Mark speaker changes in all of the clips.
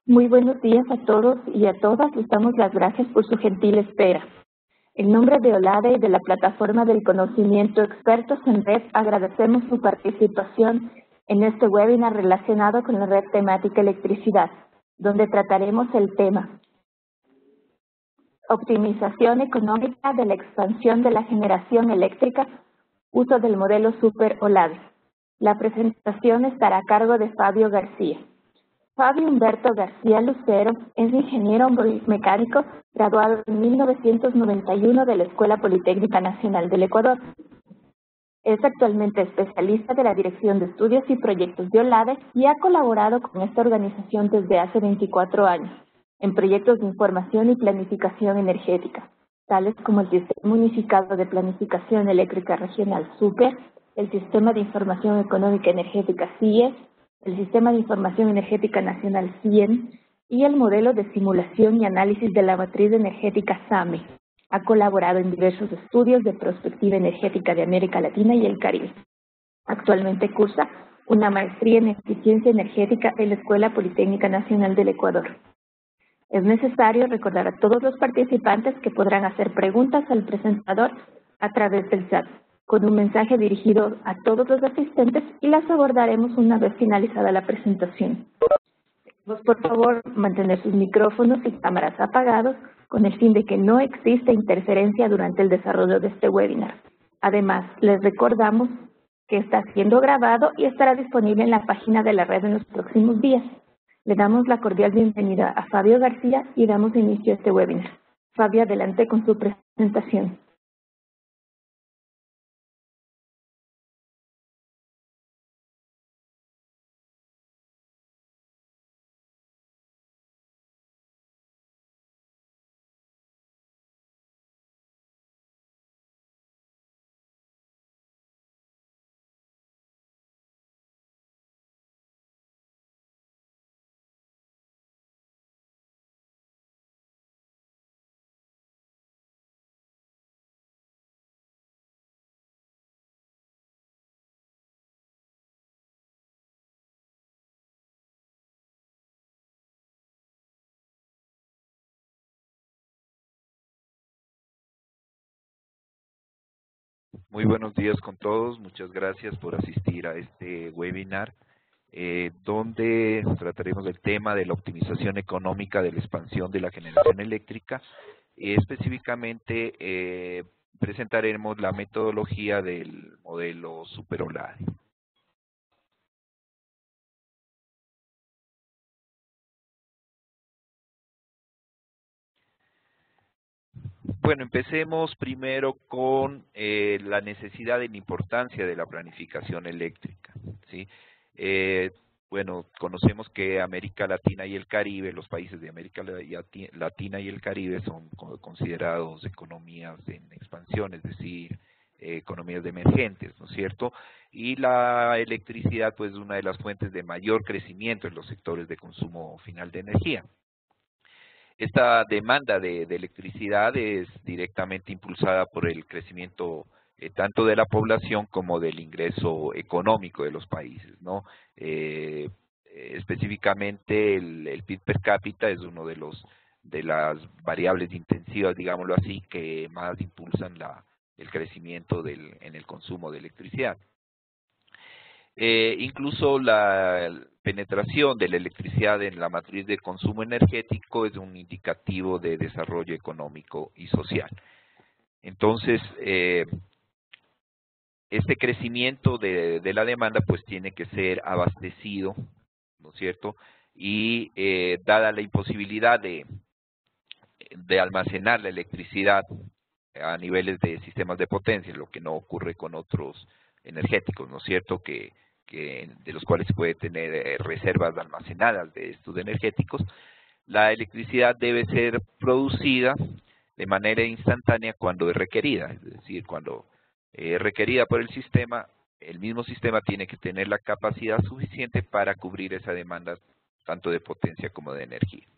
Speaker 1: Muy buenos días a todos y a todas. Les damos las gracias por su gentil espera. En nombre de OLADE y de la Plataforma del Conocimiento Expertos en Red, agradecemos su participación en este webinar relacionado con la red temática electricidad, donde trataremos el tema optimización económica de la expansión de la generación eléctrica, uso del modelo Super OLADE. La presentación estará a cargo de Fabio García. Fabio Humberto García Lucero es ingeniero mecánico graduado en 1991 de la Escuela Politécnica Nacional del Ecuador. Es actualmente especialista de la Dirección de Estudios y Proyectos de OLADE y ha colaborado con esta organización desde hace 24 años en proyectos de información y planificación energética, tales como el Sistema Unificado de Planificación Eléctrica Regional SUPER, el Sistema de Información Económica Energética CIES, el Sistema de Información Energética Nacional CIEN y el modelo de simulación y análisis de la matriz energética SAME. Ha colaborado en diversos estudios de prospectiva energética de América Latina y el Caribe. Actualmente cursa una maestría en eficiencia energética en la Escuela Politécnica Nacional del Ecuador. Es necesario recordar a todos los participantes que podrán hacer preguntas al presentador a través del chat, con un mensaje dirigido a todos los asistentes y las abordaremos una vez finalizada la presentación. Por favor, mantener sus micrófonos y cámaras apagados con el fin de que no exista interferencia durante el desarrollo de este webinar. Además, les recordamos que está siendo grabado y estará disponible en la página de la red en los próximos días. Le damos la cordial bienvenida a Fabio García y damos inicio a este webinar. Fabio, adelante con su presentación.
Speaker 2: Muy buenos días con todos, muchas gracias por asistir a este webinar donde trataremos el tema de la optimización económica de la expansión de la generación eléctrica. Específicamente presentaremos la metodología del modelo Super OLADE. Bueno, empecemos primero con la necesidad y la importancia de la planificación eléctrica, ¿sí? Bueno, conocemos que América Latina y el Caribe, los países de América Latina y el Caribe son considerados economías en expansión, es decir, economías emergentes, ¿no es cierto? Y la electricidad, pues, es una de las fuentes de mayor crecimiento en los sectores de consumo final de energía. Esta demanda de electricidad es directamente impulsada por el crecimiento tanto de la población como del ingreso económico de los países, ¿no? Específicamente el PIB per cápita es uno de las variables intensivas, digámoslo así, que más impulsan el crecimiento en el consumo de electricidad. Incluso la penetración de la electricidad en la matriz de consumo energético es un indicativo de desarrollo económico y social. Entonces, este crecimiento de la demanda pues tiene que ser abastecido, ¿no es cierto? Y dada la imposibilidad de almacenar la electricidad a niveles de sistemas de potencia, lo que no ocurre con otros energéticos, ¿no es cierto?, de los cuales se puede tener reservas almacenadas de estos energéticos, la electricidad debe ser producida de manera instantánea cuando es requerida, es decir, cuando es requerida por el mismo sistema tiene que tener la capacidad suficiente para cubrir esa demanda tanto de potencia como de energía.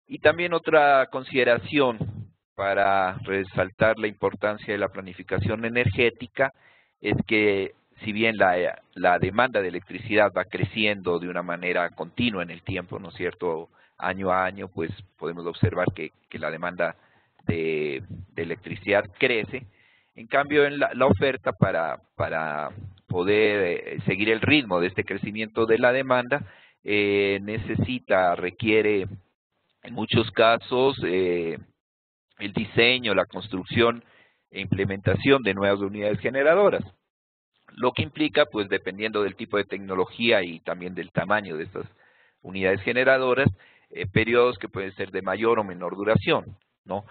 Speaker 2: Y también otra consideración para resaltar la importancia de la planificación energética es que si bien la demanda de electricidad va creciendo de una manera continua en el tiempo, ¿no es cierto?, año a año, pues podemos observar que la demanda de electricidad crece. En cambio, en la oferta para poder seguir el ritmo de este crecimiento de la demanda, requiere en muchos casos el diseño, la construcción e implementación de nuevas unidades generadoras, lo que implica, pues dependiendo del tipo de tecnología y también del tamaño de estas unidades generadoras, periodos que pueden ser de mayor o menor duración, ¿no?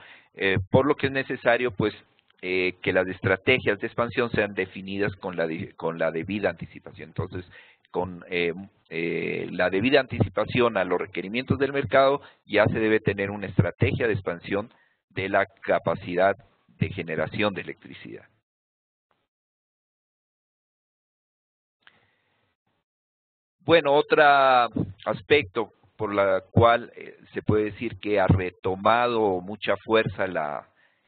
Speaker 2: Por lo que es necesario, pues, que las estrategias de expansión sean definidas con la debida anticipación. Entonces, con la debida anticipación a los requerimientos del mercado, ya se debe tener una estrategia de expansión de la capacidad de generación de electricidad. Bueno, otro aspecto por la cual se puede decir que ha retomado mucha fuerza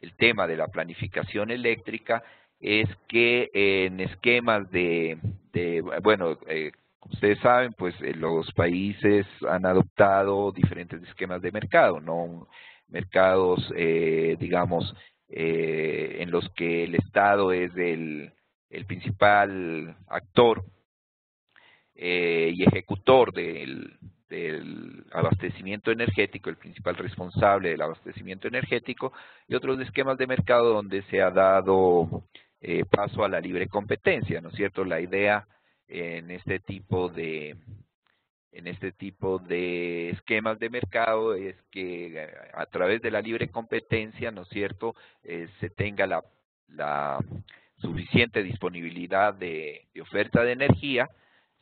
Speaker 2: el tema de la planificación eléctrica es que en esquemas como ustedes saben, pues los países han adoptado diferentes esquemas de mercado, ¿no? Mercados, digamos, en los que el Estado es el principal actor y ejecutor del abastecimiento energético, el principal responsable del abastecimiento energético, y otros esquemas de mercado donde se ha dado paso a la libre competencia, ¿no es cierto? La idea en este tipo de esquemas de mercado es que a través de la libre competencia, ¿no es cierto?, se tenga la suficiente disponibilidad de oferta de energía,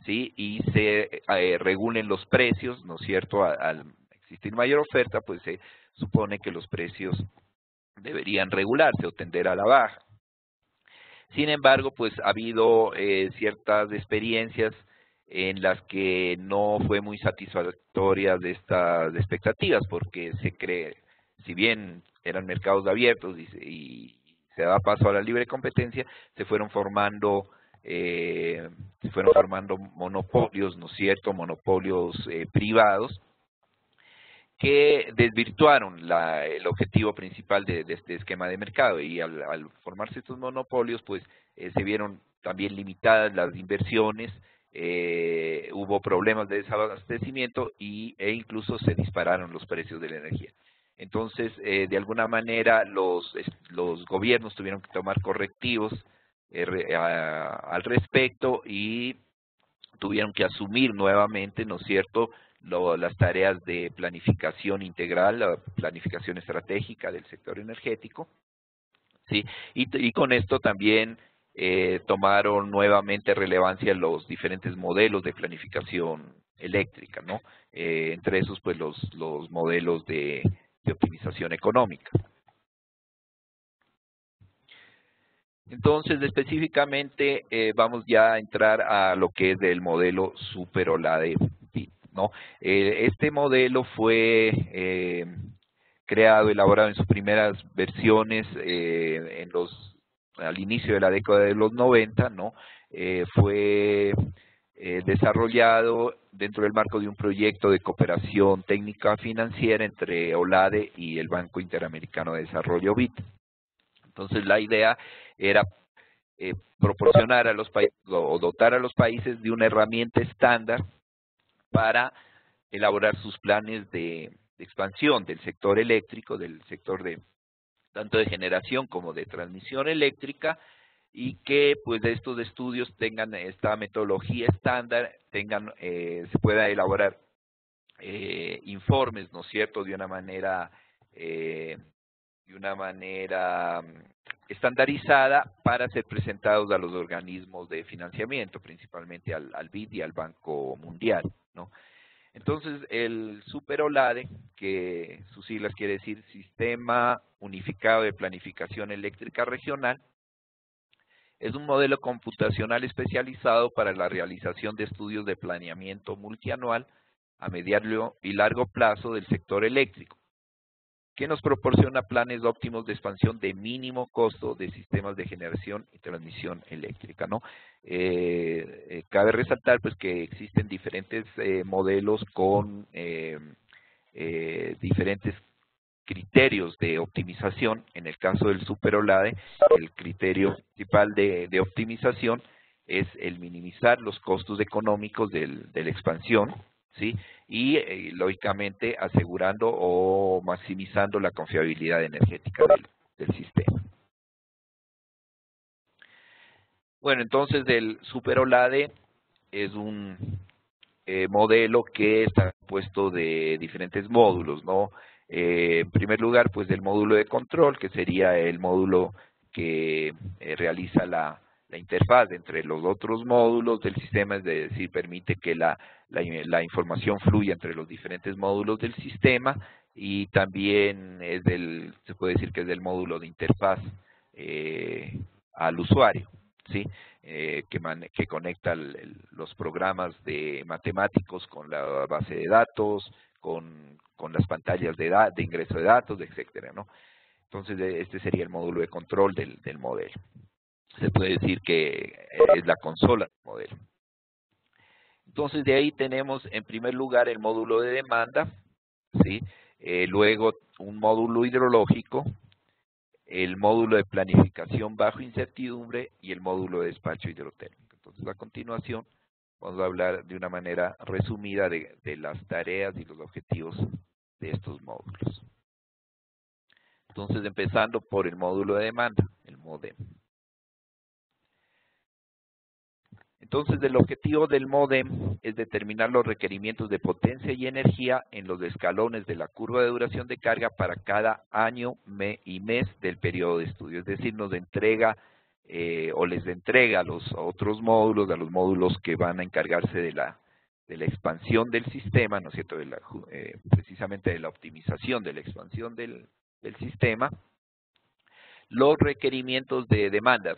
Speaker 2: ¿sí?, y se regulen los precios, ¿no es cierto? Al existir mayor oferta, pues se supone que los precios deberían regularse o tender a la baja. Sin embargo, pues ha habido ciertas experiencias en las que no fue muy satisfactoria de estas expectativas, porque se cree, si bien eran mercados abiertos y se da paso a la libre competencia, se fueron formando monopolios, ¿no es cierto?, monopolios privados, que desvirtuaron el objetivo principal de este esquema de mercado, y al formarse estos monopolios, pues se vieron también limitadas las inversiones, hubo problemas de desabastecimiento e incluso se dispararon los precios de la energía. Entonces, de alguna manera, los gobiernos tuvieron que tomar correctivos al respecto y tuvieron que asumir nuevamente, ¿no es cierto?, las tareas de planificación integral, la planificación estratégica del sector energético, ¿sí? Y con esto también tomaron nuevamente relevancia los diferentes modelos de planificación eléctrica, ¿no? Entre esos, pues, los modelos de optimización económica. Entonces, específicamente, vamos ya a entrar a lo que es del modelo Super-Olade, ¿no? Este modelo fue elaborado en sus primeras versiones al inicio de la década de los 90, ¿no? Fue desarrollado dentro del marco de un proyecto de cooperación técnica financiera entre Olade y el Banco Interamericano de Desarrollo, BID. Entonces, la idea era proporcionar a los países o dotar a los países de una herramienta estándar para elaborar sus planes de expansión del sector eléctrico, del sector tanto de generación como de transmisión eléctrica, y que pues de estos estudios tengan esta metodología estándar, se pueda elaborar informes, ¿no es cierto?, de una manera estandarizada para ser presentados a los organismos de financiamiento, principalmente al BID y al Banco Mundial, ¿no? Entonces, el Super-Olade, que sus siglas quiere decir Sistema Unificado de Planificación Eléctrica Regional, es un modelo computacional especializado para la realización de estudios de planeamiento multianual a mediano y largo plazo del sector eléctrico, que nos proporciona planes óptimos de expansión de mínimo costo de sistemas de generación y transmisión eléctrica, ¿no? Cabe resaltar pues que existen diferentes modelos con diferentes criterios de optimización. En el caso del SuperOLADE, el criterio principal de optimización es el minimizar los costos económicos de la expansión, ¿sí? Y lógicamente asegurando o maximizando la confiabilidad energética del sistema. Bueno, entonces el SuperOLADE es un modelo que está compuesto de diferentes módulos, ¿no? En primer lugar, pues el módulo de control, que sería el módulo que realiza la interfaz entre los otros módulos del sistema, es decir, permite que la información fluya entre los diferentes módulos del sistema, y también es se puede decir que es del módulo de interfaz al usuario, ¿sí? Que conecta los programas de matemáticos con la base de datos, con las pantallas de ingreso de datos, etcétera, ¿no? Entonces, este sería el módulo de control del modelo. Se puede decir que es la consola del modelo. Entonces, de ahí tenemos en primer lugar el módulo de demanda, ¿sí? Luego un módulo hidrológico, el módulo de planificación bajo incertidumbre y el módulo de despacho hidrotérmico. Entonces, a continuación, vamos a hablar de una manera resumida de las tareas y los objetivos de estos módulos. Entonces, empezando por el módulo de demanda, el MODEM. Entonces, el objetivo del MODEM es determinar los requerimientos de potencia y energía en los escalones de la curva de duración de carga para cada año y mes del periodo de estudio. Es decir, nos entrega o les entrega a los otros módulos, a los módulos que van a encargarse de la expansión del sistema, ¿no es cierto?, precisamente de la optimización de la expansión del sistema, los requerimientos de demanda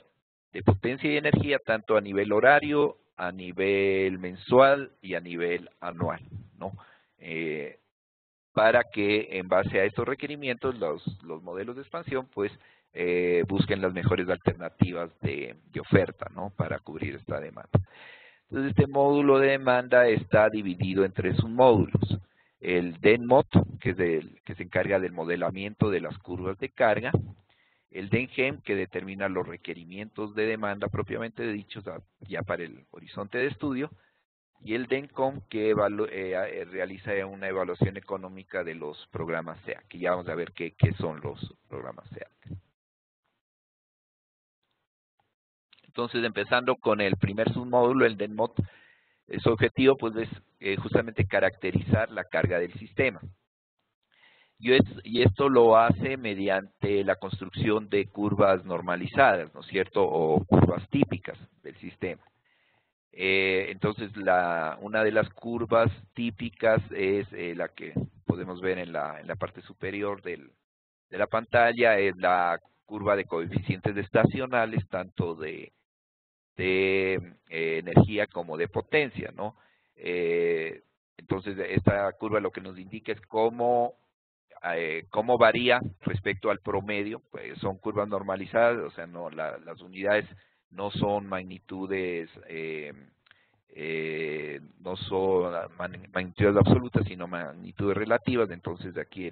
Speaker 2: de potencia y energía, tanto a nivel horario, a nivel mensual y a nivel anual, ¿no? Para que en base a estos requerimientos los modelos de expansión pues busquen las mejores alternativas de oferta, ¿no?, para cubrir esta demanda. Entonces, este módulo de demanda está dividido en 3 submódulos. El DENMOD, que se encarga del modelamiento de las curvas de carga. El DENGEM, que determina los requerimientos de demanda propiamente dichos ya para el horizonte de estudio. Y el DENCOM, que realiza una evaluación económica de los programas SEAC, que ya vamos a ver qué son los programas SEAC. Entonces, empezando con el primer submódulo, el DENMOD, su objetivo pues es justamente caracterizar la carga del sistema. Y esto lo hace mediante la construcción de curvas normalizadas, ¿no es cierto?, o curvas típicas del sistema. Entonces, una de las curvas típicas es la que podemos ver en la parte superior de la pantalla, es la curva de coeficientes estacionales, tanto de energía como de potencia, ¿no? Entonces, esta curva lo que nos indica es cómo varía respecto al promedio. Pues son curvas normalizadas, o sea, no las unidades no son magnitudes no son magnitudes absolutas, sino magnitudes relativas. Entonces, aquí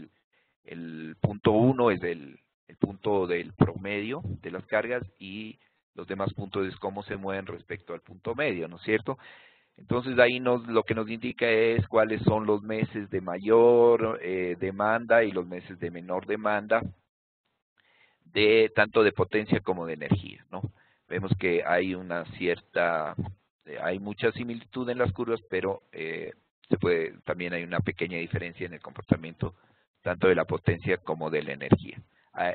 Speaker 2: el punto 1 es el punto del promedio de las cargas, y los demás puntos es cómo se mueven respecto al punto medio, ¿no es cierto? Entonces, ahí lo que nos indica es cuáles son los meses de mayor demanda y los meses de menor demanda, tanto de potencia como de energía, ¿no? Vemos que hay hay mucha similitud en las curvas, pero también hay una pequeña diferencia en el comportamiento tanto de la potencia como de la energía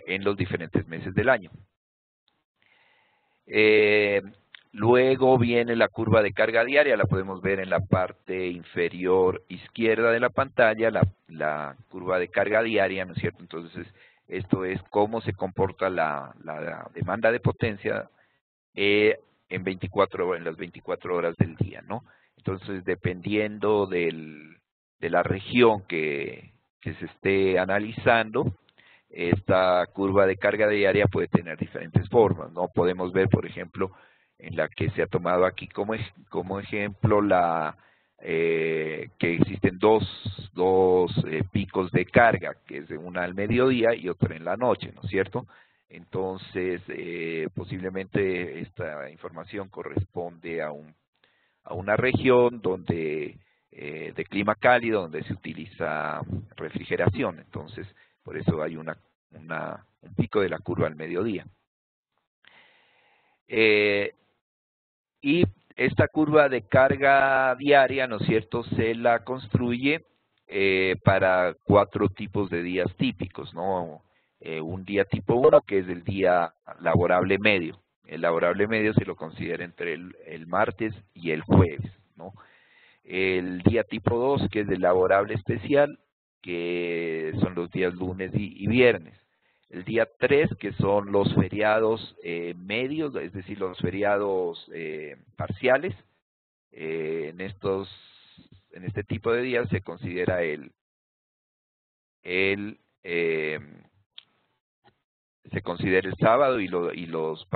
Speaker 2: en los diferentes meses del año. Luego viene la curva de carga diaria, la podemos ver en la parte inferior izquierda de la pantalla, la curva de carga diaria, ¿no es cierto? Entonces, esto es cómo se comporta la demanda de potencia en las 24 horas del día, ¿no? Entonces, dependiendo de la región que se esté analizando, esta curva de carga diaria puede tener diferentes formas, ¿no? Podemos ver, por ejemplo, en la que se ha tomado aquí como ejemplo que existen dos picos de carga, que es una al mediodía y otra en la noche, ¿no es cierto? Entonces, posiblemente esta información corresponde a una región donde de clima cálido, donde se utiliza refrigeración. Entonces, por eso hay un pico de la curva al mediodía. Y esta curva de carga diaria, ¿no es cierto?, se la construye para 4 tipos de días típicos, ¿no? Un día tipo 1, que es el día laborable medio. El laborable medio se lo considera entre el martes y el jueves, ¿no? El día tipo 2, que es el laborable especial, que son los días lunes y viernes. El día 3, que son los feriados medios, es decir, los feriados parciales. En este tipo de días se considera se considera el sábado y los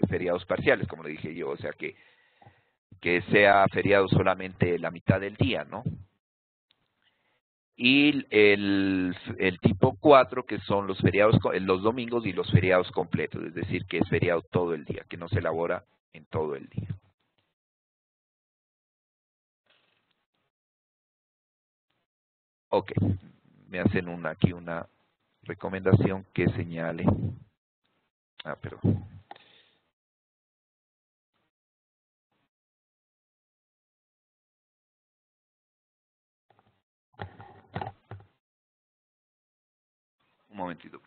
Speaker 2: feriados parciales, como le dije yo, o sea que sea feriado solamente la mitad del día, ¿no? Y el tipo 4, que son los feriados, los domingos y los feriados completos, es decir, que es feriado todo el día, que no se elabora en todo el día. Ok, me hacen aquí una recomendación que señale. Perdón. Un momentito.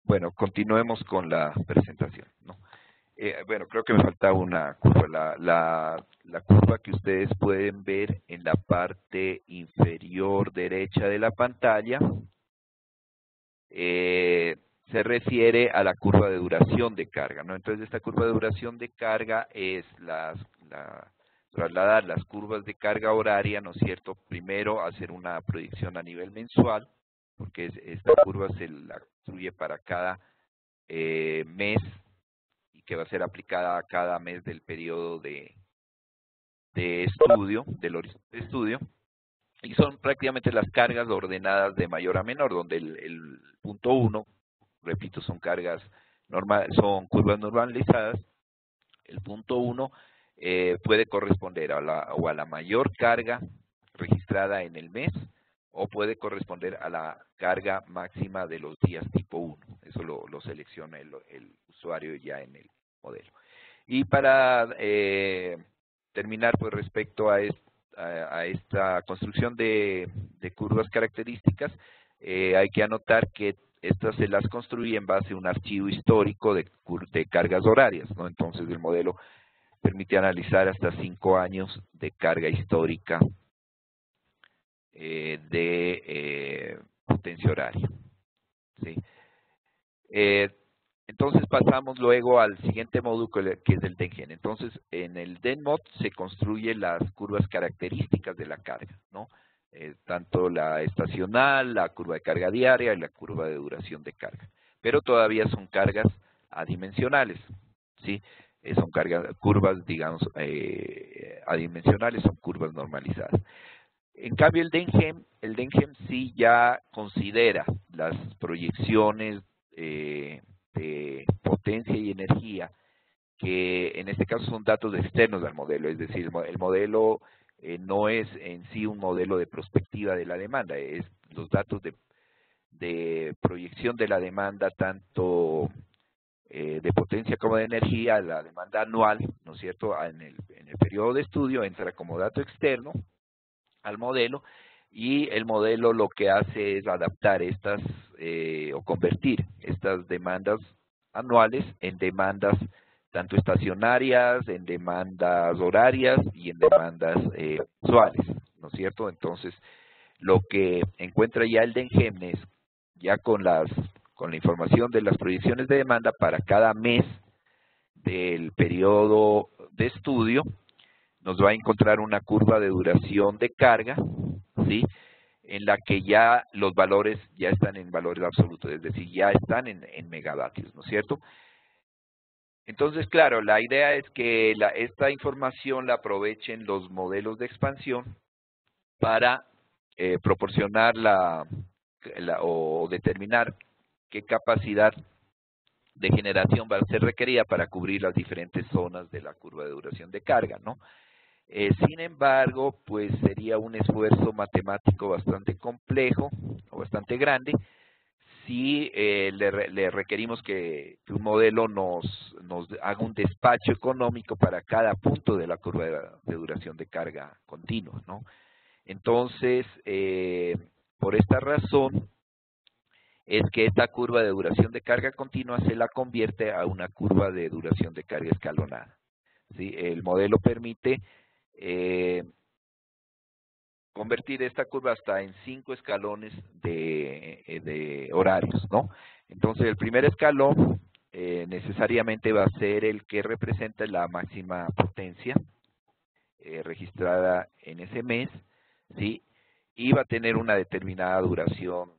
Speaker 2: Bueno, continuemos con la presentación, ¿no? Bueno, creo que me falta una curva, la curva que ustedes pueden ver en la parte inferior derecha de la pantalla, se refiere a la curva de duración de carga, ¿no? Entonces, esta curva de duración de carga es trasladar las curvas de carga horaria, ¿no es cierto? Primero, hacer una proyección a nivel mensual, porque esta curva se la construye para cada mes y que va a ser aplicada a cada mes del periodo de estudio, del horizonte de estudio, y son prácticamente las cargas ordenadas de mayor a menor, donde el punto 1, repito, son curvas normalizadas. El punto 1 puede corresponder a la mayor carga registrada en el mes, o puede corresponder a la carga máxima de los días tipo 1. Eso lo selecciona el usuario ya en el modelo. Y para terminar, pues respecto a esta construcción de curvas características, hay que anotar que estas se las construye en base a un archivo histórico de cargas horarias, ¿no? Entonces el modelo permite analizar hasta 5 años de carga histórica de potencia horaria, ¿sí? Entonces pasamos luego al siguiente módulo, que es el DENGEN. Entonces, en el DENMOD se construyen las curvas características de la carga, ¿no? Tanto la estacional, la curva de carga diaria y la curva de duración de carga. Pero todavía son cargas adimensionales, ¿sí? Son curvas, digamos, adimensionales, son curvas normalizadas. En cambio, el DENGEM sí ya considera las proyecciones de potencia y energía, que en este caso son datos externos al modelo, es decir, el modelo no es en sí un modelo de prospectiva de la demanda, es los datos de proyección de la demanda tanto de potencia como de energía, la demanda anual, ¿no es cierto?, en el periodo de estudio, entra como dato externo al modelo, y el modelo lo que hace es adaptar estas o convertir estas demandas anuales en demandas tanto estacionarias, en demandas horarias y en demandas mensuales, ¿no es cierto? Entonces, lo que encuentra ya el DENGEM es ya con la información de las proyecciones de demanda para cada mes del periodo de estudio, nos va a encontrar una curva de duración de carga, ¿sí?, en la que ya los valores ya están en valores absolutos, es decir, ya están en megavatios, ¿no es cierto? Entonces, claro, la idea es que esta información la aprovechen los modelos de expansión para proporcionar o determinar qué capacidad de generación va a ser requerida para cubrir las diferentes zonas de la curva de duración de carga, ¿no? Sin embargo, pues sería un esfuerzo matemático bastante complejo o bastante grande si le requerimos que un modelo nos haga un despacho económico para cada punto de la curva de duración de carga continua, ¿no? Entonces, por esta razón, es que esta curva de duración de carga continua se la convierte a una curva de duración de carga escalonada, ¿sí? El modelo permite convertir esta curva hasta en 5 escalones de horarios, ¿no? Entonces, el primer escalón necesariamente va a ser el que representa la máxima potencia registrada en ese mes, ¿sí? Y va a tener una determinada duración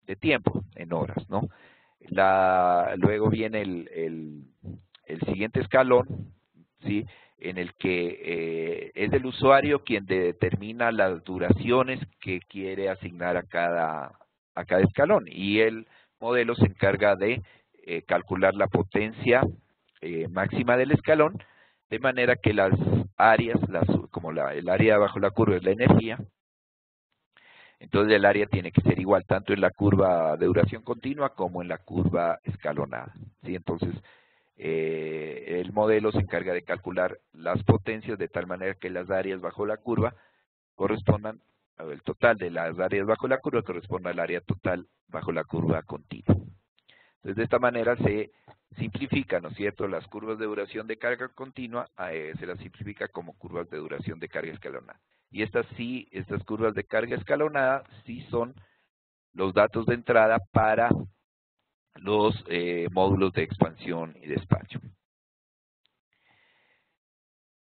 Speaker 2: de tiempo, en horas, ¿no? Luego viene el siguiente escalón, ¿sí?, en el que es el usuario quien determina las duraciones que quiere asignar a cada escalón, y el modelo se encarga de calcular la potencia máxima del escalón, de manera que las áreas, como el área bajo la curva es la energía, entonces el área tiene que ser igual tanto en la curva de duración continua como en la curva escalonada, ¿sí? Entonces, el modelo se encarga de calcular las potencias de tal manera que las áreas bajo la curva correspondan, el total de las áreas bajo la curva corresponda al área total bajo la curva continua. Entonces, de esta manera se simplifica, ¿no es cierto?, las curvas de duración de carga continua, se las simplifica como curvas de duración de carga escalonada. Y estas curvas de carga escalonada sí son los datos de entrada para los módulos de expansión y despacho.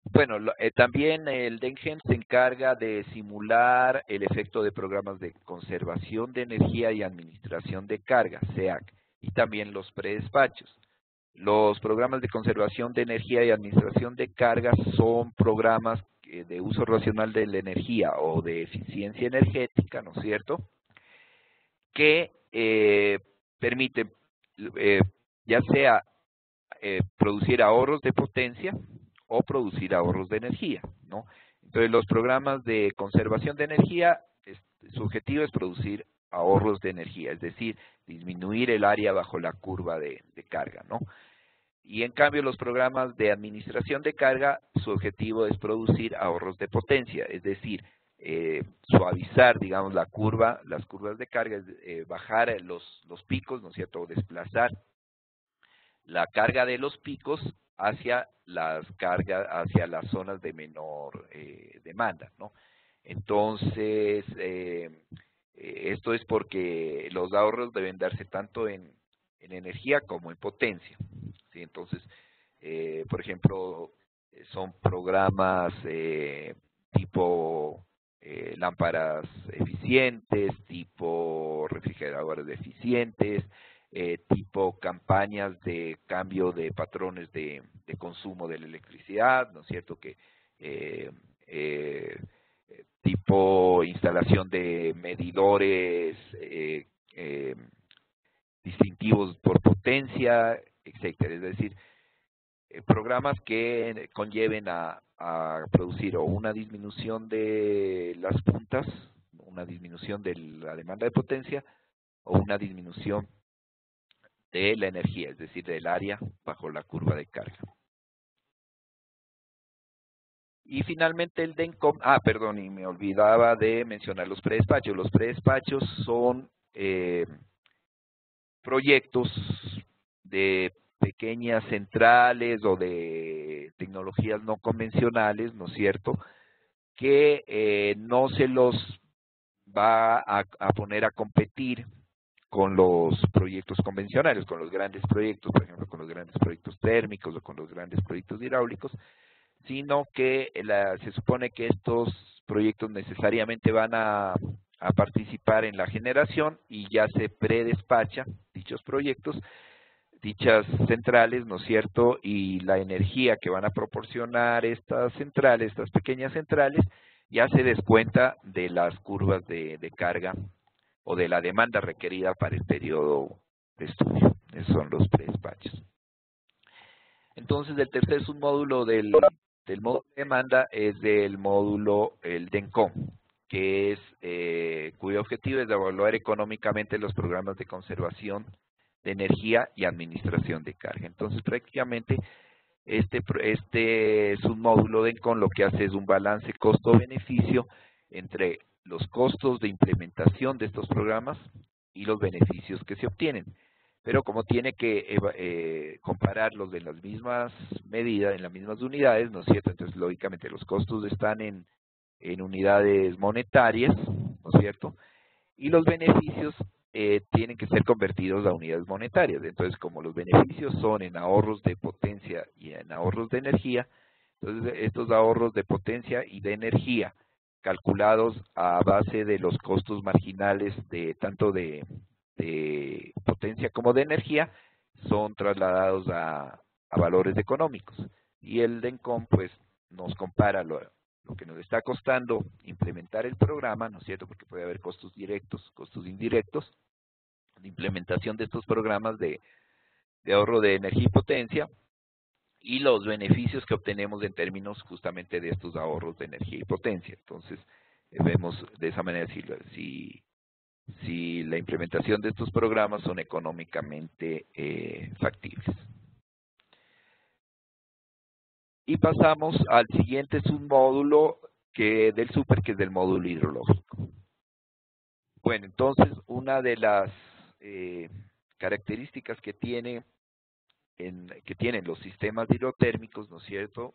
Speaker 2: Bueno, también el DENGEM se encarga de simular el efecto de programas de conservación de energía y administración de carga, SEAC, y también los predespachos. Los programas de conservación de energía y administración de carga son programas de uso racional de la energía o de eficiencia energética, ¿no es cierto?, que permiten ya sea producir ahorros de potencia o producir ahorros de energía, ¿no? Entonces, los programas de conservación de energía, su objetivo es producir ahorros de energía, es decir, disminuir el área bajo la curva de carga, ¿no? Y en cambio, los programas de administración de carga, su objetivo es producir ahorros de potencia, es decir, suavizar, digamos, las curvas de carga, bajar los picos, ¿no es cierto?, o desplazar la carga de los picos hacia las zonas de menor demanda, ¿no? Entonces, esto es porque los ahorros deben darse tanto en energía como en potencia, ¿sí? Entonces, por ejemplo, son programas tipo lámparas eficientes, tipo refrigeradores eficientes, tipo campañas de cambio de patrones de consumo de la electricidad, ¿no es cierto?, que tipo instalación de medidores distintivos por potencia, etcétera. Es decir, programas que conlleven a producir o una disminución de las puntas, una disminución de la demanda de potencia, o una disminución de la energía, es decir, del área bajo la curva de carga. Y finalmente el DENCOM, perdón, y me olvidaba de mencionar los predespachos. Los predespachos son proyectos de pequeñas centrales o de tecnologías no convencionales, ¿no es cierto?, que no se los va a poner a competir con los proyectos convencionales, con los grandes proyectos, por ejemplo, con los grandes proyectos térmicos o con los grandes proyectos hidráulicos, sino que se supone que estos proyectos necesariamente van a participar en la generación y ya se predespacha dichos proyectos, dichas centrales, ¿no es cierto? Y la energía que van a proporcionar estas centrales, estas pequeñas centrales, ya se descuenta de las curvas de carga o de la demanda requerida para el periodo de estudio. Esos son los predespachos. Entonces, el tercer submódulo del módulo de demanda es del módulo, el DENCOM, que es, cuyo objetivo es evaluar económicamente los programas de conservación de energía y administración de carga. Entonces, prácticamente, este submódulo DENCOM lo que hace es un balance costo-beneficio entre los costos de implementación de estos programas y los beneficios que se obtienen. Pero como tiene que compararlos de las mismas medidas, en las mismas unidades, ¿no es cierto? Entonces, lógicamente, los costos están en unidades monetarias, ¿no es cierto? Y los beneficios tienen que ser convertidos a unidades monetarias. Entonces, como los beneficios son en ahorros de potencia y en ahorros de energía, entonces estos ahorros de potencia y de energía calculados a base de los costos marginales de tanto de potencia como de energía son trasladados a valores económicos. Y el DENCOM pues nos compara lo que nos está costando implementar el programa, ¿no es cierto? Porque puede haber costos directos, costos indirectos, de implementación de estos programas de ahorro de energía y potencia, y los beneficios que obtenemos en términos justamente de estos ahorros de energía y potencia. Entonces, vemos de esa manera si la implementación de estos programas son económicamente factibles. Y pasamos al siguiente submódulo del SUPER, que es del módulo hidrológico. Bueno, entonces, una de las características que tienen los sistemas hidrotérmicos, ¿no es cierto?,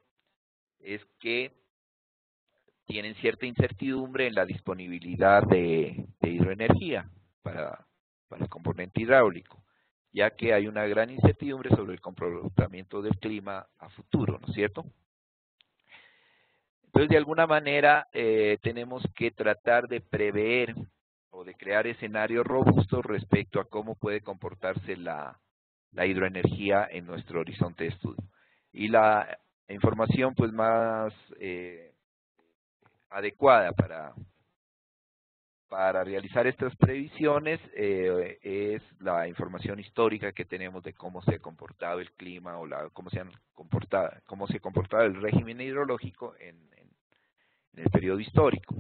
Speaker 2: es que tienen cierta incertidumbre en la disponibilidad de hidroenergía para el componente hidráulico, ya que hay una gran incertidumbre sobre el comportamiento del clima a futuro, ¿no es cierto? Entonces, de alguna manera, tenemos que tratar de prever o de crear escenarios robustos respecto a cómo puede comportarse la hidroenergía en nuestro horizonte de estudio. Y la información pues más adecuada para realizar estas previsiones es la información histórica que tenemos de cómo se ha comportado el clima o cómo se ha comportado el régimen hidrológico en el periodo histórico.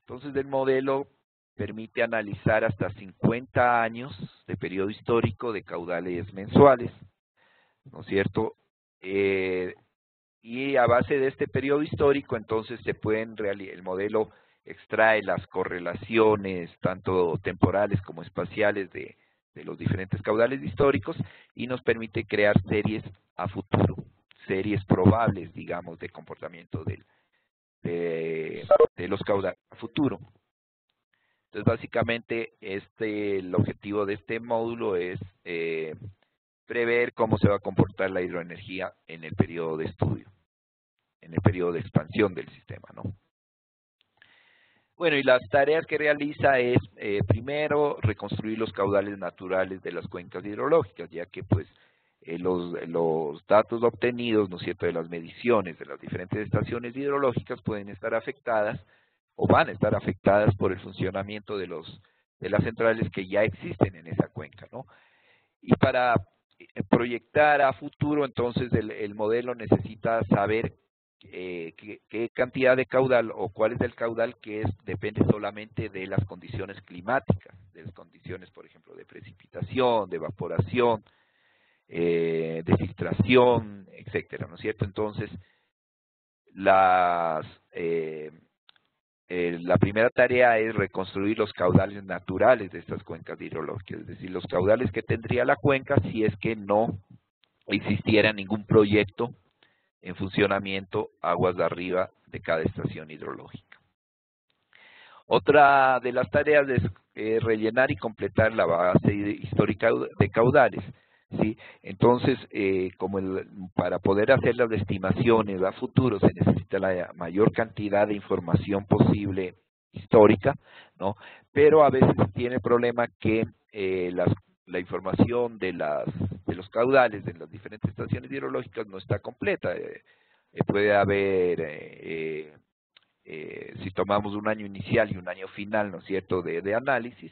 Speaker 2: Entonces, el modelo permite analizar hasta 50 años de periodo histórico de caudales mensuales, ¿no es cierto? Y a base de este periodo histórico, entonces el modelo extrae las correlaciones tanto temporales como espaciales de los diferentes caudales históricos y nos permite crear series a futuro, series probables, digamos, de comportamiento de los caudales a futuro. Entonces, básicamente, el objetivo de este módulo es prever cómo se va a comportar la hidroenergía en el periodo de estudio, en el periodo de expansión del sistema, ¿no? Bueno, y las tareas que realiza es, primero, reconstruir los caudales naturales de las cuencas hidrológicas, ya que, pues, los datos obtenidos, ¿no es cierto?, de las mediciones de las diferentes estaciones hidrológicas pueden estar afectadas o van a estar afectadas por el funcionamiento de las centrales que ya existen en esa cuenca, ¿no? Y para proyectar a futuro, entonces, el modelo necesita saber qué cantidad de caudal o cuál es el caudal que depende solamente de las condiciones climáticas, de las condiciones condiciones, por ejemplo, de precipitación, de evaporación, de filtración, etcétera, ¿no es cierto? Entonces, la primera tarea es reconstruir los caudales naturales de estas cuencas hidrológicas, es decir, los caudales que tendría la cuenca si es que no existiera ningún proyecto en funcionamiento aguas de arriba de cada estación hidrológica. Otra de las tareas es rellenar y completar la base histórica de caudales, ¿sí? Entonces, para poder hacer las estimaciones a futuro se necesita la mayor cantidad de información posible histórica, ¿no? Pero a veces tiene el problema que la información de los caudales de las diferentes estaciones hidrológicas no está completa. Puede haber, si tomamos un año inicial y un año final, ¿no es cierto?, de análisis,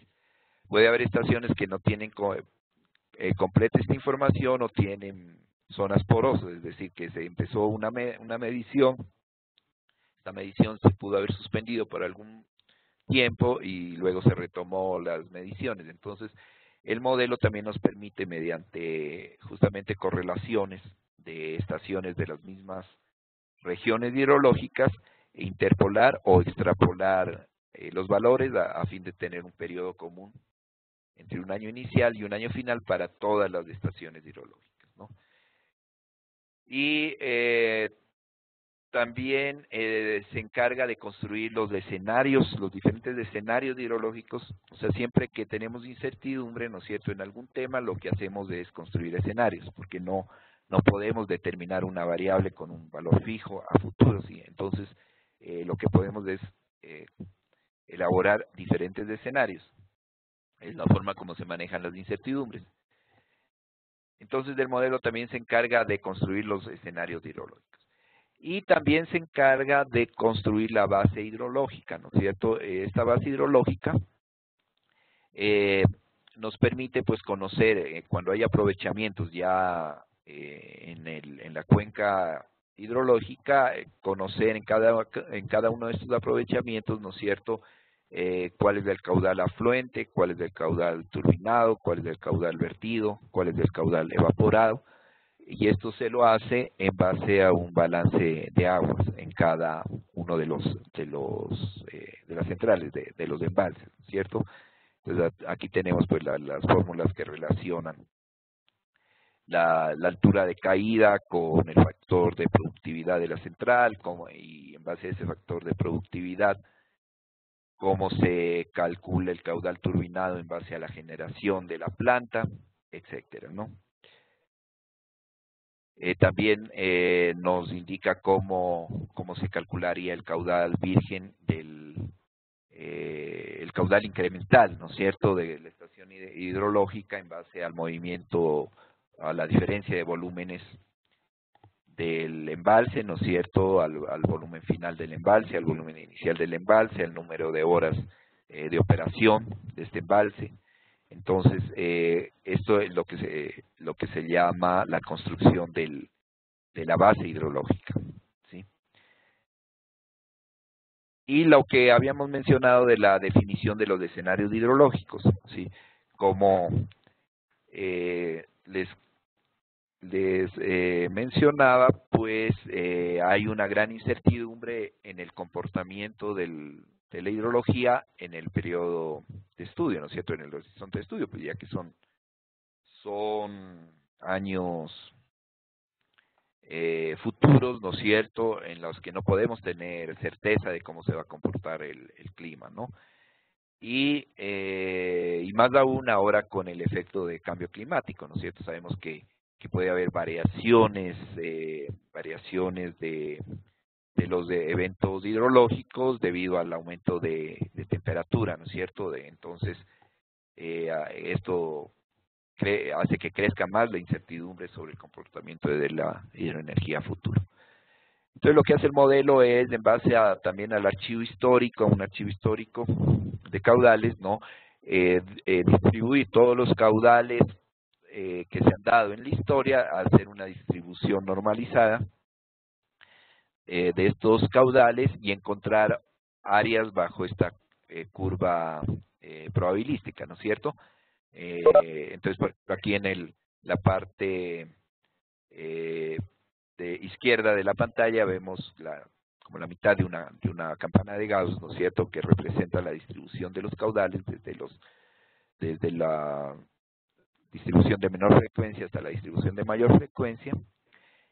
Speaker 2: puede haber estaciones que no tienen completa esta información o tienen zonas porosas, es decir, que se empezó una medición, esta medición se pudo haber suspendido por algún tiempo y luego se retomó las mediciones. Entonces, el modelo también nos permite, mediante justamente correlaciones de estaciones de las mismas regiones hidrológicas, interpolar o extrapolar los valores a fin de tener un periodo común entre un año inicial y un año final para todas las estaciones hidrológicas, ¿no? Y también se encarga de construir los escenarios, los diferentes escenarios hidrológicos. O sea, siempre que tenemos incertidumbre, ¿no es cierto?, en algún tema, lo que hacemos es construir escenarios, porque no podemos determinar una variable con un valor fijo a futuro, ¿sí? Entonces, lo que podemos es elaborar diferentes escenarios. Es la forma como se manejan las incertidumbres. Entonces, del modelo también se encarga de construir los escenarios hidrológicos. Y también se encarga de construir la base hidrológica, ¿no es cierto? Esta base hidrológica nos permite, pues, conocer cuando hay aprovechamientos ya en la cuenca hidrológica, conocer en cada uno de estos aprovechamientos, ¿no es cierto?, cuál es el caudal afluente, cuál es el caudal turbinado, cuál es el caudal vertido, cuál es el caudal evaporado, y esto se lo hace en base a un balance de aguas en cada uno de las centrales de los embalses, ¿cierto? Entonces aquí tenemos pues las fórmulas que relacionan la altura de caída con el factor de productividad de la central, y en base a ese factor de productividad, cómo se calcula el caudal turbinado en base a la generación de la planta, etcétera, ¿no? También nos indica cómo se calcularía el caudal virgen el caudal incremental, ¿no es cierto?, de la estación hidrológica en base al movimiento, a la diferencia de volúmenes del embalse, ¿no es cierto?, al volumen final del embalse, al volumen inicial del embalse, al número de horas de operación de este embalse. Entonces, esto es lo que se llama la construcción de la base hidrológica, ¿sí? Y lo que habíamos mencionado de la definición de los escenarios hidrológicos, ¿sí? Como les mencionaba, pues hay una gran incertidumbre en el comportamiento de la hidrología en el periodo de estudio, ¿no es cierto?, en el horizonte de estudio, pues ya que son años futuros, ¿no es cierto?, en los que no podemos tener certeza de cómo se va a comportar el clima, ¿no? Y más aún ahora con el efecto de cambio climático, ¿no es cierto? Sabemos que puede haber variaciones de los eventos hidrológicos debido al aumento de temperatura, ¿no es cierto? Entonces, esto hace que crezca más la incertidumbre sobre el comportamiento de la hidroenergía futura. Entonces, lo que hace el modelo es, en base también al archivo histórico, a un archivo histórico de caudales, ¿no?, distribuir todos los caudales que se han dado en la historia, hacer una distribución normalizada de estos caudales y encontrar áreas bajo esta curva probabilística, ¿no es cierto? Entonces, por ejemplo, aquí en la parte de izquierda de la pantalla vemos como la mitad de una campana de Gauss, ¿no es cierto?, que representa la distribución de los caudales desde la distribución de menor frecuencia hasta la distribución de mayor frecuencia,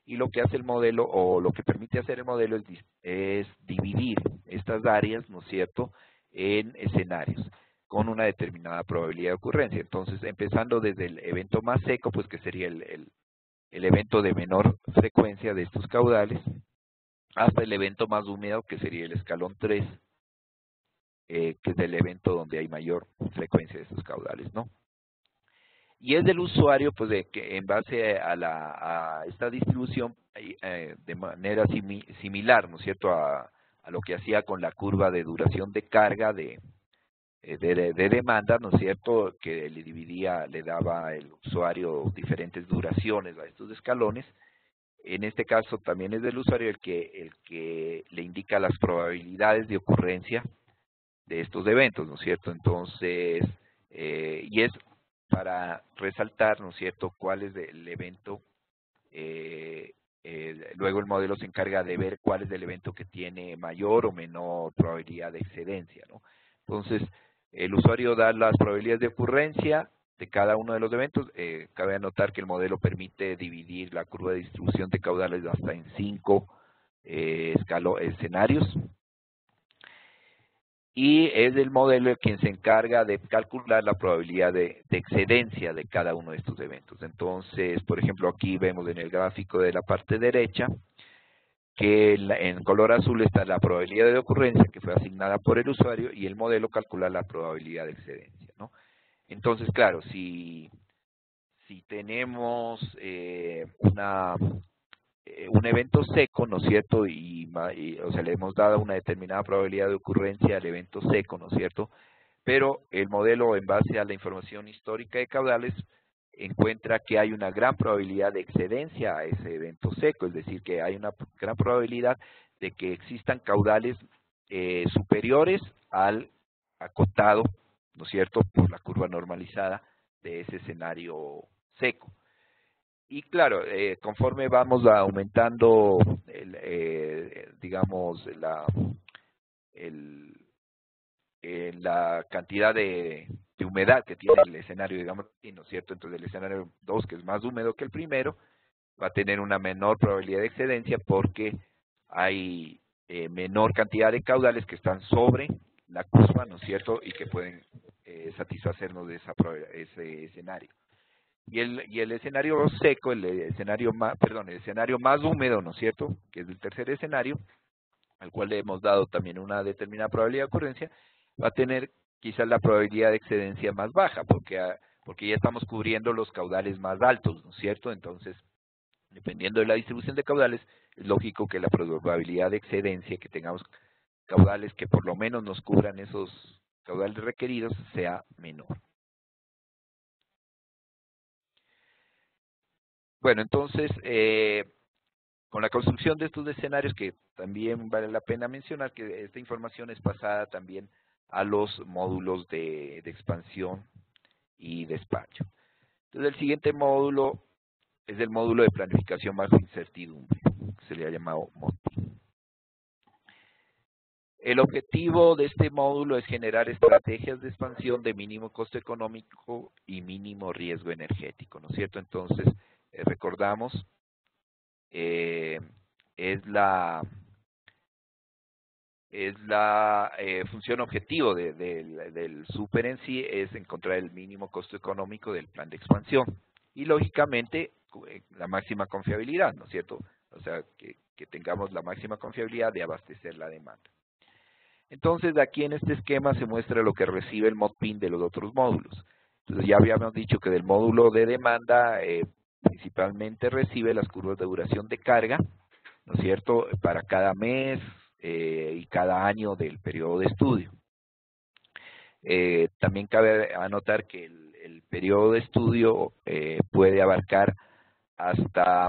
Speaker 2: y lo que hace el modelo, o lo que permite hacer el modelo, es dividir estas áreas, ¿no es cierto?, en escenarios con una determinada probabilidad de ocurrencia. Entonces, empezando desde el evento más seco, pues que sería el evento de menor frecuencia de estos caudales, hasta el evento más húmedo, que sería el escalón 3, que es el evento donde hay mayor frecuencia de estos caudales, ¿no? Y es del usuario, pues, de que en base a esta distribución, de manera similar, ¿no es cierto?, a lo que hacía con la curva de duración de carga de demanda, ¿no es cierto?, que le daba el usuario diferentes duraciones a estos escalones. En este caso también es del usuario el que le indica las probabilidades de ocurrencia de estos eventos, ¿no es cierto? Entonces, y es para resaltar, ¿no es cierto?, cuál es el evento. Luego el modelo se encarga de ver cuál es el evento que tiene mayor o menor probabilidad de excedencia, ¿no? Entonces, el usuario da las probabilidades de ocurrencia de cada uno de los eventos. Cabe anotar que el modelo permite dividir la curva de distribución de caudales hasta en 5 escenarios. Y es el modelo el quien se encarga de calcular la probabilidad de excedencia de cada uno de estos eventos. Entonces, por ejemplo, aquí vemos en el gráfico de la parte derecha que en color azul está la probabilidad de ocurrencia que fue asignada por el usuario, y el modelo calcula la probabilidad de excedencia, ¿no? Entonces, claro, si tenemos un evento seco, ¿no es cierto?, o sea, le hemos dado una determinada probabilidad de ocurrencia al evento seco, ¿no es cierto?, pero el modelo, en base a la información histórica de caudales, encuentra que hay una gran probabilidad de excedencia a ese evento seco, es decir, que hay una gran probabilidad de que existan caudales superiores al acotado, ¿no es cierto?, por la curva normalizada de ese escenario seco. Y claro, conforme vamos aumentando, digamos, la cantidad de humedad que tiene el escenario, digamos, ¿no es cierto? Entonces el escenario 2, que es más húmedo que el primero, va a tener una menor probabilidad de excedencia porque hay menor cantidad de caudales que están sobre la curva, ¿no es cierto?, y que pueden satisfacernos de ese escenario. Y el escenario seco, el escenario más húmedo, ¿no es cierto?, que es el tercer escenario, al cual le hemos dado también una determinada probabilidad de ocurrencia, va a tener quizás la probabilidad de excedencia más baja, porque ya estamos cubriendo los caudales más altos, ¿no es cierto? Entonces, dependiendo de la distribución de caudales, es lógico que la probabilidad de excedencia, que tengamos caudales que por lo menos nos cubran esos caudales requeridos, sea menor. Bueno, entonces, con la construcción de estos escenarios, que también vale la pena mencionar que esta información es pasada también a los módulos de expansión y despacho. Entonces, el siguiente módulo es el módulo de planificación bajo incertidumbre, que se le ha llamado MOTI. El objetivo de este módulo es generar estrategias de expansión de mínimo costo económico y mínimo riesgo energético, ¿no es cierto? Entonces, recordamos, es la función objetivo del super en sí, es encontrar el mínimo costo económico del plan de expansión y, lógicamente, la máxima confiabilidad, ¿no es cierto? O sea, que tengamos la máxima confiabilidad de abastecer la demanda. Entonces, aquí en este esquema se muestra lo que recibe el MODPIN de los otros módulos. Entonces, ya habíamos dicho que del módulo de demanda principalmente recibe las curvas de duración de carga, ¿no es cierto?, para cada mes y cada año del periodo de estudio. También cabe anotar que el periodo de estudio puede abarcar hasta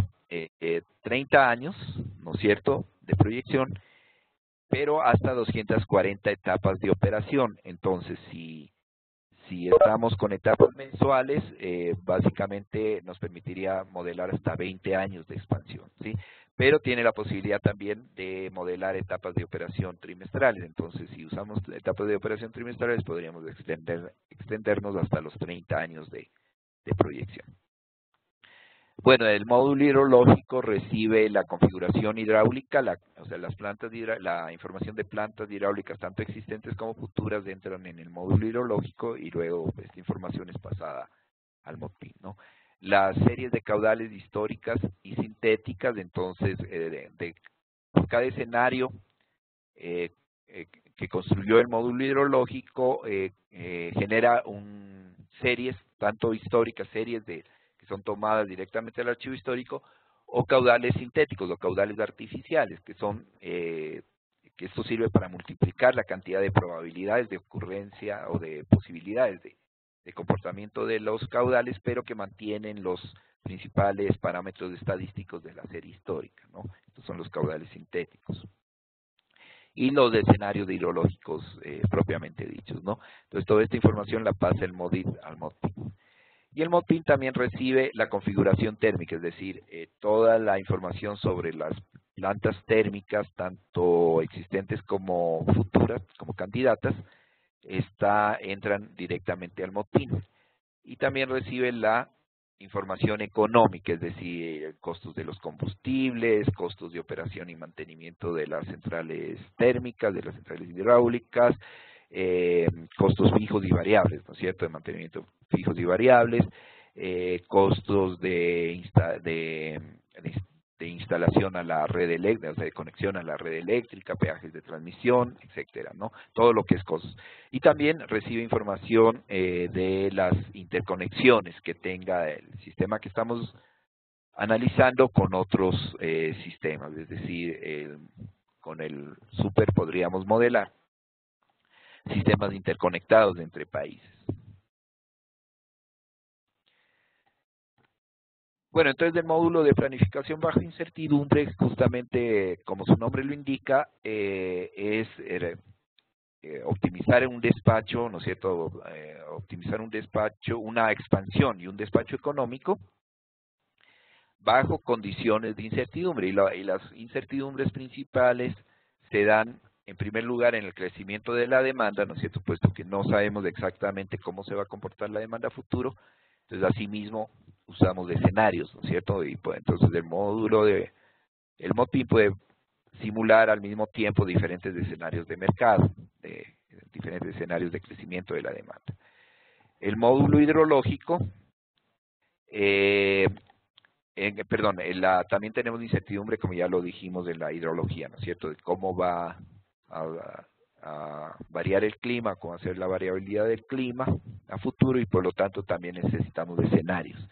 Speaker 2: 30 años, ¿no es cierto?, de proyección, pero hasta 240 etapas de operación. Entonces, si si estamos con etapas mensuales, básicamente nos permitiría modelar hasta 20 años de expansión, ¿sí? Pero tiene la posibilidad también de modelar etapas de operación trimestrales. Entonces, si usamos etapas de operación trimestrales, podríamos extendernos hasta los 30 años de proyección. Bueno, el módulo hidrológico recibe la configuración hidráulica, o sea, la información de plantas hidráulicas, tanto existentes como futuras, entran en el módulo hidrológico y luego esta información es pasada al MOPIN, ¿no? Las series de caudales históricas y sintéticas, entonces, por cada escenario que construyó el módulo hidrológico, genera series, tanto históricas, series que son tomadas directamente del archivo histórico, o caudales sintéticos o caudales artificiales, que esto sirve para multiplicar la cantidad de probabilidades de ocurrencia o de posibilidades de comportamiento de los caudales, pero que mantienen los principales parámetros estadísticos de la serie histórica, ¿no? Estos son los caudales sintéticos. Y los escenarios hidrológicos propiamente dichos, ¿no? Entonces, toda esta información la pasa el MODIT al MODPIN. Y el MODPIN también recibe la configuración térmica, es decir, toda la información sobre las plantas térmicas, tanto existentes como futuras, como candidatas, entran directamente al MODPIN. Y también recibe la información económica, es decir, costos de los combustibles, costos de operación y mantenimiento de las centrales térmicas, de las centrales hidráulicas, costos fijos y variables, ¿no es cierto?, de mantenimiento fijos y variables, costos de instalación a la red eléctrica, o sea, de conexión a la red eléctrica, peajes de transmisión, etcétera, ¿no? Todo lo que es costos. Y también recibe información de las interconexiones que tenga el sistema que estamos analizando con otros sistemas, es decir, con el SUPER podríamos modelar sistemas interconectados entre países. Bueno, entonces el módulo de planificación bajo incertidumbre, justamente como su nombre lo indica, es optimizar un despacho, ¿no es cierto?, optimizar un despacho, una expansión y un despacho económico bajo condiciones de incertidumbre. Y las incertidumbres principales se dan, en primer lugar, en el crecimiento de la demanda, ¿no es cierto?, puesto que no sabemos exactamente cómo se va a comportar la demanda a futuro. Entonces, asimismo, usamos escenarios, ¿no es cierto? Y pues, entonces, el MODPIN puede simular al mismo tiempo diferentes escenarios de mercado, diferentes escenarios de crecimiento de la demanda. El módulo hidrológico, también tenemos incertidumbre, como ya lo dijimos, en la hidrología, ¿no es cierto?, de cómo va a variar el clima, cómo va a ser la variabilidad del clima a futuro, y por lo tanto también necesitamos escenarios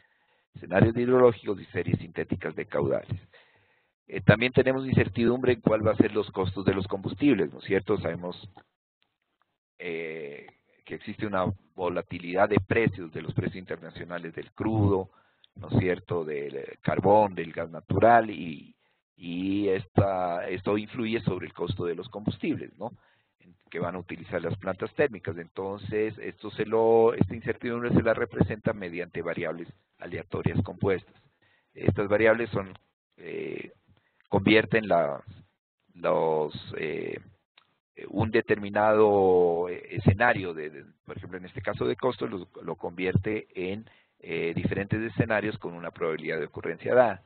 Speaker 2: hidrológicos y series sintéticas de caudales. También tenemos incertidumbre en cuál va a ser los costos de los combustibles, ¿no es cierto? Sabemos que existe una volatilidad de precios, de los precios internacionales del crudo, ¿no es cierto?, del carbón, del gas natural, y esto influye sobre el costo de los combustibles, ¿no?, que van a utilizar las plantas térmicas. Entonces, esta incertidumbre se la representa mediante variables aleatorias compuestas. Estas variables convierten un determinado escenario, por ejemplo, en este caso de costos, lo convierte en diferentes escenarios con una probabilidad de ocurrencia dada.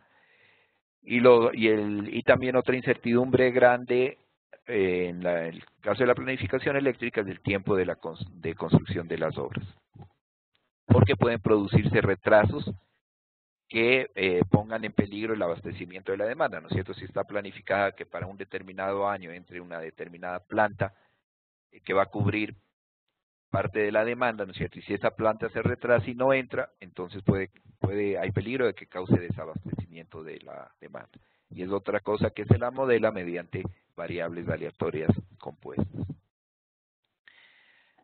Speaker 2: Y también otra incertidumbre grande en el caso de la planificación eléctrica es el tiempo de construcción de las obras, porque pueden producirse retrasos que pongan en peligro el abastecimiento de la demanda, ¿no es cierto? Si está planificada que para un determinado año entre una determinada planta que va a cubrir parte de la demanda, ¿no es cierto?, y si esa planta se retrasa y no entra, entonces hay peligro de que cause desabastecimiento de la demanda. Y es otra cosa que se la modela mediante variables aleatorias compuestas.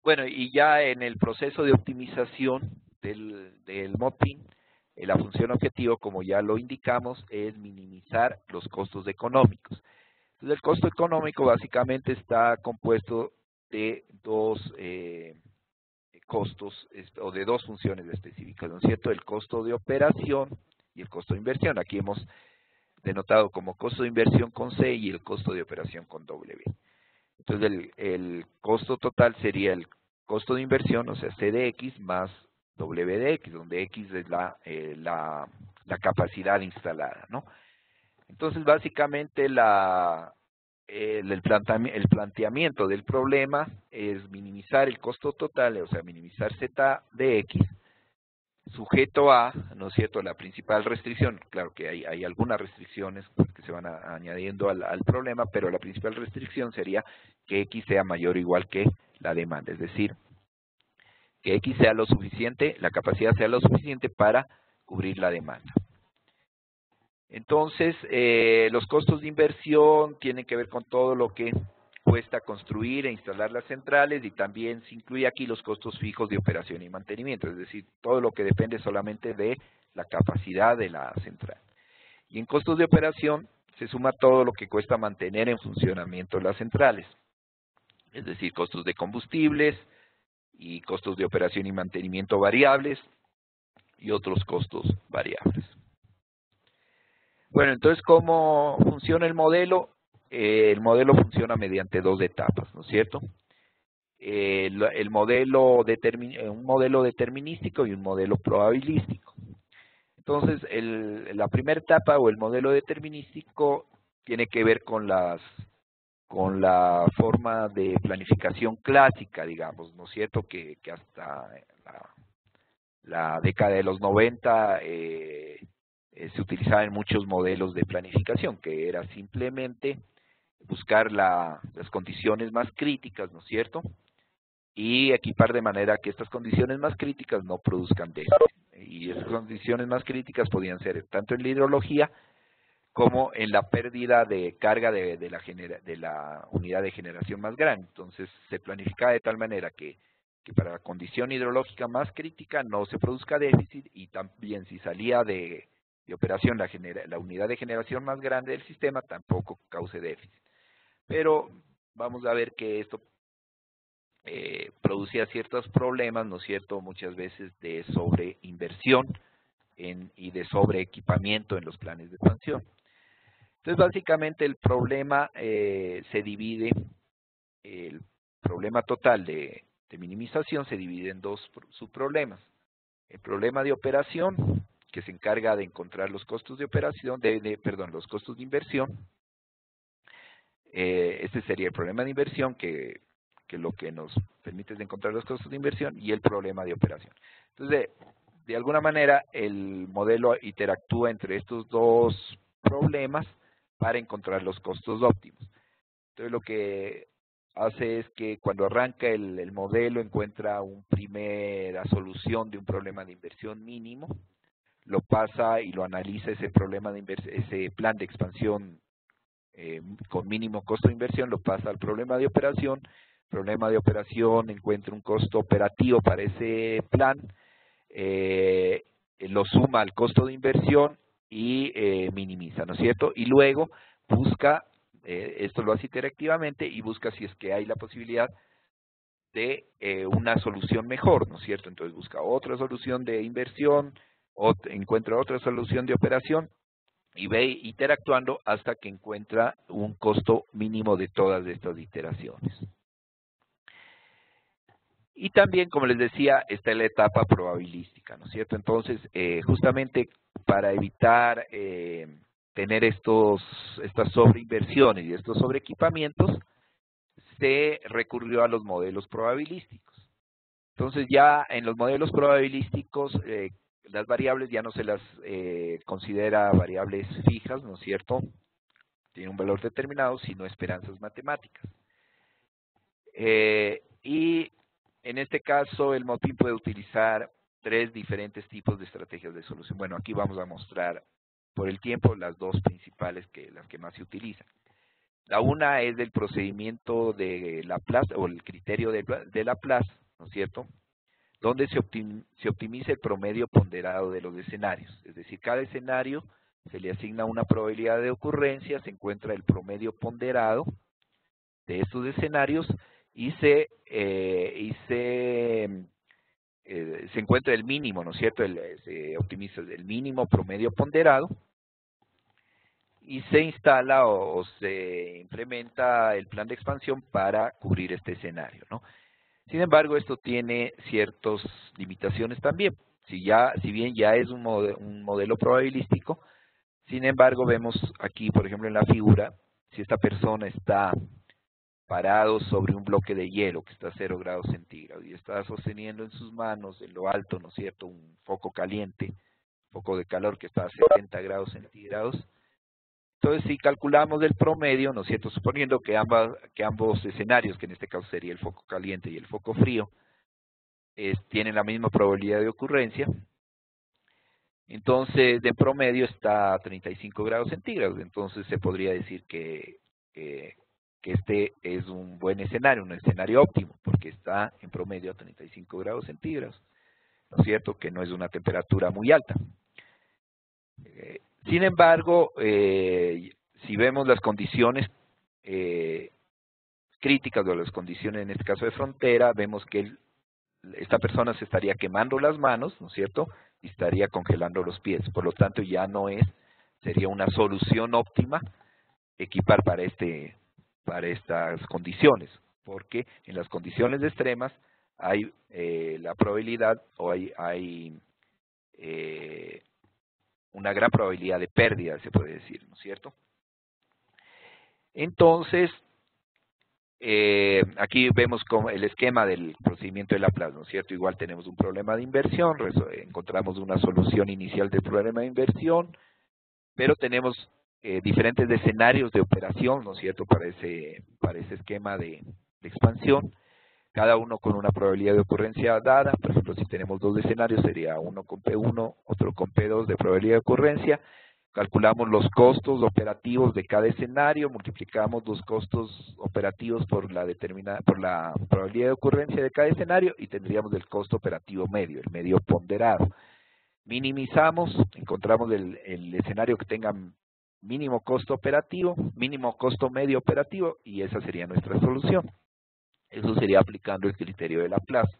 Speaker 2: Bueno, y ya en el proceso de optimización del MODPIN, la función objetivo, como ya lo indicamos, es minimizar los costos económicos. Entonces, el costo económico básicamente está compuesto de dos costos o de dos funciones específicas, ¿no es cierto? El costo de operación y el costo de inversión. Aquí hemos denotado como costo de inversión con C y el costo de operación con W. Entonces el costo total sería el costo de inversión, o sea, C de X más W de X, donde X es la capacidad instalada, ¿no? Entonces, básicamente el planteamiento del problema es minimizar el costo total, o sea, minimizar Z de X, sujeto a, ¿no es cierto?, la principal restricción. Claro que hay algunas restricciones que se van añadiendo al problema, pero la principal restricción sería que X sea mayor o igual que la demanda, es decir, que X sea lo suficiente, la capacidad sea lo suficiente para cubrir la demanda. Entonces, los costos de inversión tienen que ver con todo lo que cuesta construir e instalar las centrales, y también se incluye aquí los costos fijos de operación y mantenimiento, es decir, todo lo que depende solamente de la capacidad de la central. Y en costos de operación se suma todo lo que cuesta mantener en funcionamiento las centrales, es decir, costos de combustibles y costos de operación y mantenimiento variables y otros costos variables. Bueno, entonces, ¿cómo funciona el modelo? El modelo funciona mediante dos etapas, ¿no es cierto? Un modelo determinístico y un modelo probabilístico. Entonces, la primera etapa o el modelo determinístico tiene que ver con la forma de planificación clásica, digamos, ¿no es cierto? Que hasta la década de los 90 se utilizaba en muchos modelos de planificación, que era simplemente buscar las condiciones más críticas, ¿no es cierto?, y equipar de manera que estas condiciones más críticas no produzcan déficit. Y esas condiciones más críticas podían ser tanto en la hidrología como en la pérdida de carga de la unidad de generación más grande. Entonces se planificaba de tal manera que para la condición hidrológica más crítica no se produzca déficit, y también si salía de operación la unidad de generación más grande del sistema tampoco cause déficit. Pero vamos a ver que esto producía ciertos problemas, ¿no es cierto?, muchas veces de sobreinversión y de sobreequipamiento en los planes de expansión. Entonces, básicamente el problema se divide, el problema total de minimización se divide en dos subproblemas. El problema de operación, que se encarga de encontrar los costos de operación, los costos de inversión. Este sería el problema de inversión, que lo que nos permite es encontrar los costos de inversión, y el problema de operación. Entonces, de alguna manera, el modelo interactúa entre estos dos problemas para encontrar los costos óptimos. Entonces, lo que hace es que cuando arranca el modelo encuentra una primera solución de un problema de inversión mínimo, lo pasa y lo analiza ese plan de expansión con mínimo costo de inversión, lo pasa al problema de operación. Problema de operación encuentra un costo operativo para ese plan, lo suma al costo de inversión y minimiza, ¿no es cierto? Y luego busca, esto lo hace interactivamente, y busca si es que hay la posibilidad de una solución mejor, ¿no es cierto? Entonces busca otra solución de inversión, encuentra otra solución de operación, y ve interactuando hasta que encuentra un costo mínimo de todas estas iteraciones. Y también, como les decía, está la etapa probabilística, ¿no es cierto? Entonces, justamente para evitar tener estas sobreinversiones y estos sobreequipamientos, se recurrió a los modelos probabilísticos. Entonces, ya en los modelos probabilísticos, las variables ya no se las considera variables fijas, ¿no es cierto? Tiene un valor determinado, sino esperanzas matemáticas. Y en este caso, el MOPIM puede utilizar tres diferentes tipos de estrategias de solución. Bueno, aquí vamos a mostrar por el tiempo las dos principales, las que más se utilizan. La una es del procedimiento de Laplace, o el criterio de Laplace, ¿no es cierto?, donde se optimiza el promedio ponderado de los escenarios. Es decir, cada escenario se le asigna una probabilidad de ocurrencia, se encuentra el promedio ponderado de estos escenarios, y se se encuentra el mínimo, ¿no es cierto? Se optimiza el mínimo promedio ponderado y se instala o se implementa el plan de expansión para cubrir este escenario, ¿no? Sin embargo, esto tiene ciertas limitaciones también. Si bien ya es un modelo probabilístico, sin embargo, vemos aquí, por ejemplo, en la figura, si esta persona está parado sobre un bloque de hielo que está a 0 grados centígrados y está sosteniendo en sus manos, en lo alto, ¿no es cierto?, un foco caliente, foco de calor que está a 70 grados centígrados. Entonces, si calculamos el promedio, ¿no es cierto?, suponiendo que ambos escenarios, que en este caso sería el foco caliente y el foco frío, tienen la misma probabilidad de ocurrencia, entonces de promedio está a 35 grados centígrados. Entonces se podría decir que este es un buen escenario, un escenario óptimo, porque está en promedio a 35 grados centígrados, ¿no es cierto?, que no es una temperatura muy alta. Sin embargo, si vemos las condiciones críticas o las condiciones, en este caso de frontera, vemos que esta persona se estaría quemando las manos, ¿no es cierto?, y estaría congelando los pies. Por lo tanto, ya no sería una solución óptima equipar para estas condiciones, porque en las condiciones extremas hay la probabilidad o hay una gran probabilidad de pérdida, se puede decir, ¿no es cierto? Entonces, aquí vemos como el esquema del procedimiento de Laplace, ¿no es cierto? Igual tenemos un problema de inversión, encontramos una solución inicial del problema de inversión, pero tenemos diferentes escenarios de operación, ¿no es cierto?, para ese esquema de expansión, cada uno con una probabilidad de ocurrencia dada. Por ejemplo, si tenemos dos escenarios, sería uno con P1, otro con P2 de probabilidad de ocurrencia. Calculamos los costos operativos de cada escenario, multiplicamos los costos operativos por la probabilidad de ocurrencia de cada escenario y tendríamos el costo operativo medio, el medio ponderado. Minimizamos, encontramos el escenario que tenga mínimo costo operativo, mínimo costo medio operativo, y esa sería nuestra solución. Eso sería aplicando el criterio de Laplace.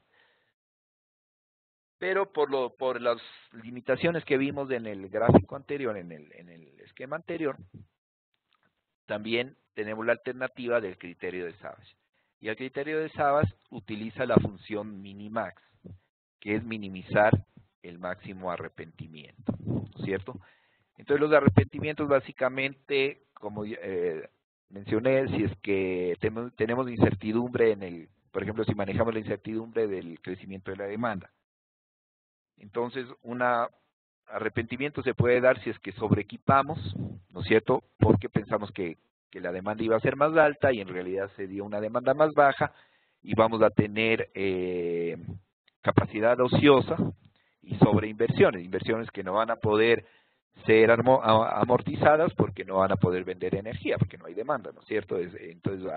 Speaker 2: Pero por las limitaciones que vimos en el gráfico anterior, en el esquema anterior, también tenemos la alternativa del criterio de Savage. Y el criterio de Savage utiliza la función minimax, que es minimizar el máximo arrepentimiento, ¿cierto? Entonces los arrepentimientos básicamente, como mencioné, si es que tenemos incertidumbre por ejemplo, si manejamos la incertidumbre del crecimiento de la demanda. Entonces, un arrepentimiento se puede dar si es que sobreequipamos, ¿no es cierto?, porque pensamos que la demanda iba a ser más alta y en realidad se dio una demanda más baja y vamos a tener capacidad ociosa y sobreinversiones, inversiones que no van a poder ser amortizadas porque no van a poder vender energía, porque no hay demanda, ¿no es cierto? Entonces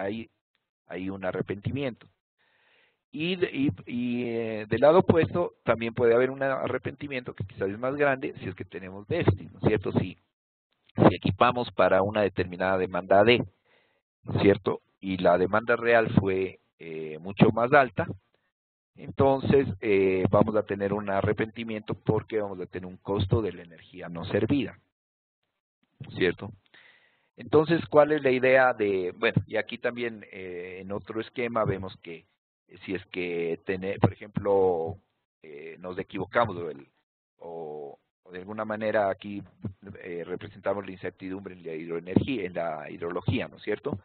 Speaker 2: hay un arrepentimiento. Y del lado opuesto también puede haber un arrepentimiento que quizás es más grande si es que tenemos déficit, ¿no es cierto? Si equipamos para una determinada demanda D, ¿no es cierto?, y la demanda real fue mucho más alta, entonces vamos a tener un arrepentimiento porque vamos a tener un costo de la energía no servida, ¿no es cierto? Entonces, ¿cuál es la idea de...? Bueno, y aquí también en otro esquema vemos que si es que, por ejemplo, nos equivocamos o de alguna manera aquí representamos la incertidumbre en la hidrología, ¿no es cierto?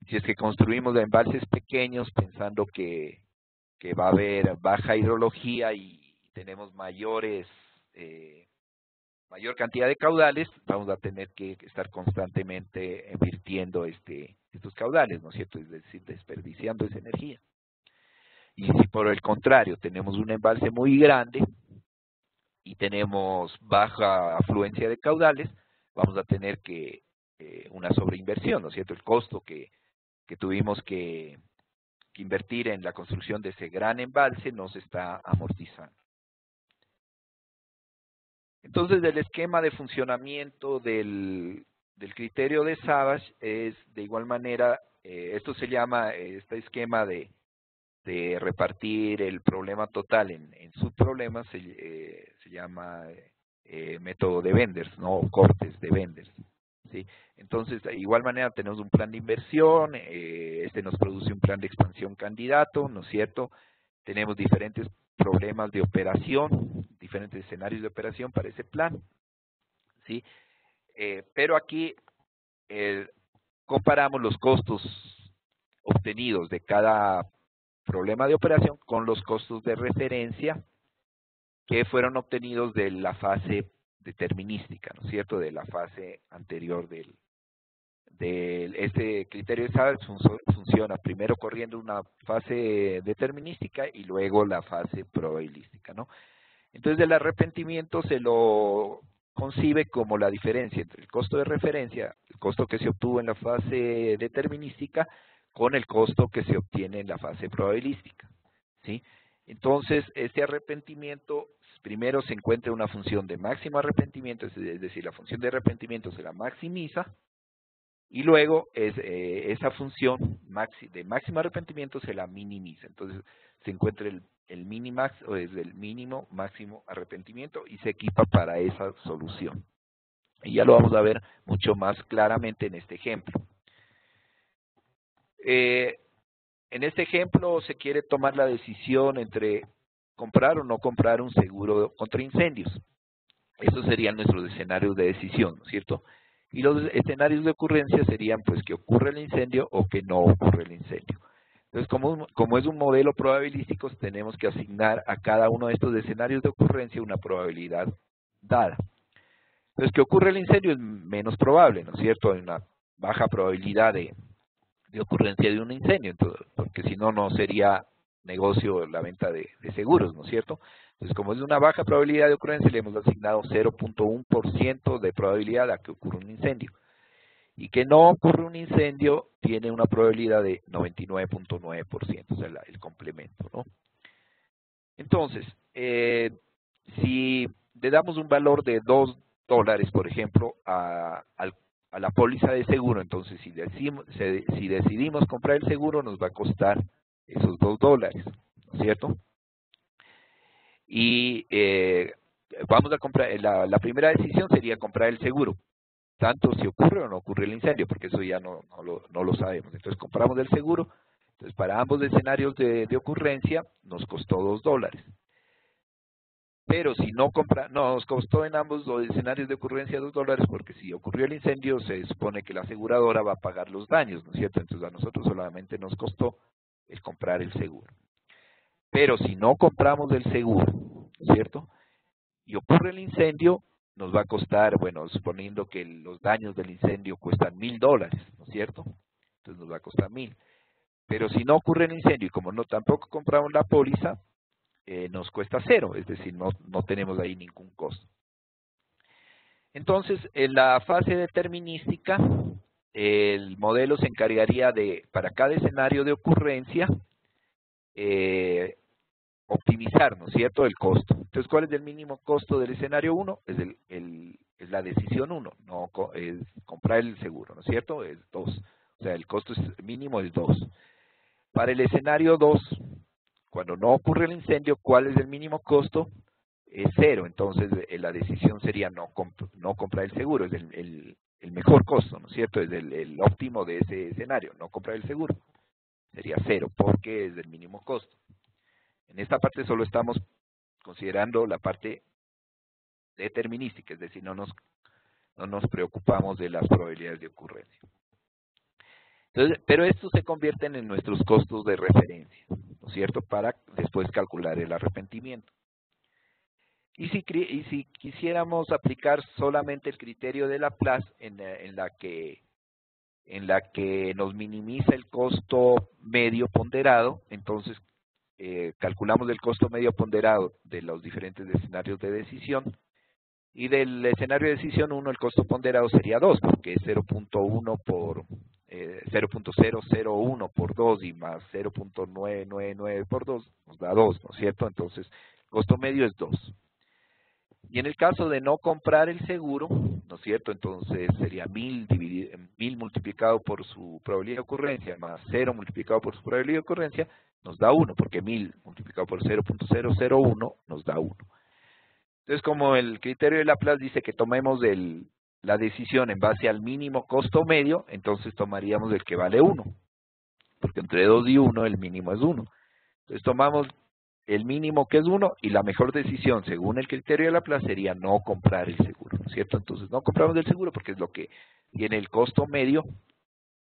Speaker 2: Si es que construimos embalses pequeños pensando que va a haber baja hidrología y tenemos mayor cantidad de caudales, vamos a tener que estar constantemente invirtiendo estos caudales, ¿no es cierto? Es decir, desperdiciando esa energía. Y si por el contrario tenemos un embalse muy grande y tenemos baja afluencia de caudales, vamos a tener una sobreinversión, ¿no es cierto? El costo que tuvimos que invertir en la construcción de ese gran embalse no se está amortizando. Entonces, el esquema de funcionamiento del criterio de Savage es de igual manera, esto se llama, este esquema de de repartir el problema total en subproblemas se llama método de Benders, ¿no? O cortes de Benders, ¿sí? Entonces, de igual manera tenemos un plan de inversión, este nos produce un plan de expansión candidato, ¿no es cierto? Tenemos diferentes problemas de operación, diferentes escenarios de operación para ese plan, ¿sí? Pero aquí comparamos los costos obtenidos de cada problema de operación con los costos de referencia que fueron obtenidos de la fase determinística, ¿no es cierto?, de la fase anterior del este criterio de Savart funciona primero corriendo una fase determinística y luego la fase probabilística, ¿no? Entonces el arrepentimiento se lo concibe como la diferencia entre el costo de referencia, el costo que se obtuvo en la fase determinística, con el costo que se obtiene en la fase probabilística, ¿sí? Entonces, este arrepentimiento primero se encuentra una función de máximo arrepentimiento, es decir, la función de arrepentimiento se la maximiza, y luego esa función de máximo arrepentimiento se la minimiza. Entonces, se encuentra el minimax, o es el mínimo máximo arrepentimiento, y se equipa para esa solución. Y ya lo vamos a ver mucho más claramente en este ejemplo. En este ejemplo se quiere tomar la decisión entre comprar o no comprar un seguro contra incendios. Esos serían nuestros escenarios de decisión, ¿no es cierto? Y los escenarios de ocurrencia serían pues que ocurre el incendio o que no ocurre el incendio. Entonces, como es un modelo probabilístico, tenemos que asignar a cada uno de estos escenarios de ocurrencia una probabilidad dada. Entonces, que ocurre el incendio es menos probable, ¿no es cierto? Hay una baja probabilidad de ocurrencia de un incendio, entonces, porque si no, no sería negocio la venta de seguros, ¿no es cierto? Entonces, como es una baja probabilidad de ocurrencia, le hemos asignado 0.1% de probabilidad a que ocurra un incendio. Y que no ocurra un incendio tiene una probabilidad de 99.9%, o sea, el complemento, ¿no? Entonces, si le damos un valor de $2, por ejemplo, a la póliza de seguro, entonces si decidimos comprar el seguro, nos va a costar esos $2, ¿no es cierto? Y vamos a comprar, la primera decisión sería comprar el seguro, tanto si ocurre o no ocurre el incendio, porque eso ya no lo sabemos. Entonces compramos el seguro, entonces para ambos escenarios de ocurrencia nos costó $2. Pero si no nos costó en ambos los escenarios de ocurrencia $2, porque si ocurrió el incendio se supone que la aseguradora va a pagar los daños, ¿no es cierto? Entonces a nosotros solamente nos costó el comprar el seguro. Pero si no compramos el seguro, ¿no es cierto?, y ocurre el incendio, nos va a costar, bueno, suponiendo que los daños del incendio cuestan $1,000, ¿no es cierto? Entonces nos va a costar 1,000. Pero si no ocurre el incendio y como no tampoco compramos la póliza, nos cuesta 0, es decir, no tenemos ahí ningún costo. Entonces, en la fase determinística, el modelo se encargaría de, para cada escenario de ocurrencia, optimizar, ¿no es cierto?, el costo. Entonces, ¿cuál es el mínimo costo del escenario 1? Es la decisión 1, no es comprar el seguro, ¿no es cierto? Es 2. O sea, el costo mínimo es 2. Para el escenario 2, cuando no ocurre el incendio, ¿cuál es el mínimo costo? Es 0. Entonces, la decisión sería no comprar el seguro. Es el mejor costo, ¿no es cierto? Es el óptimo de ese escenario, no comprar el seguro. Sería 0, porque es el mínimo costo. En esta parte solo estamos considerando la parte determinística, es decir, no nos preocupamos de las probabilidades de ocurrencia. Entonces, pero estos se convierten en nuestros costos de referencia, ¿no es cierto?, para después calcular el arrepentimiento. Y si quisiéramos aplicar solamente el criterio de Laplace en la que nos minimiza el costo medio ponderado, entonces calculamos el costo medio ponderado de los diferentes escenarios de decisión, y del escenario de decisión 1 el costo ponderado sería 2, porque es 0.1 por 0.001 por 2 y más 0.999 por 2 nos da 2, ¿no es cierto? Entonces, el costo medio es 2. Y en el caso de no comprar el seguro, ¿no es cierto? Entonces sería 1000 multiplicado por su probabilidad de ocurrencia más 0 multiplicado por su probabilidad de ocurrencia nos da 1, porque 1000 multiplicado por 0.001 nos da 1. Entonces, como el criterio de Laplace dice que tomemos la decisión en base al mínimo costo medio, entonces tomaríamos el que vale 1, porque entre 2 y 1 el mínimo es 1. Entonces tomamos el mínimo que es 1 y la mejor decisión según el criterio de Laplace sería no comprar el seguro, ¿no es cierto? Entonces no compramos el seguro porque es lo que tiene el costo medio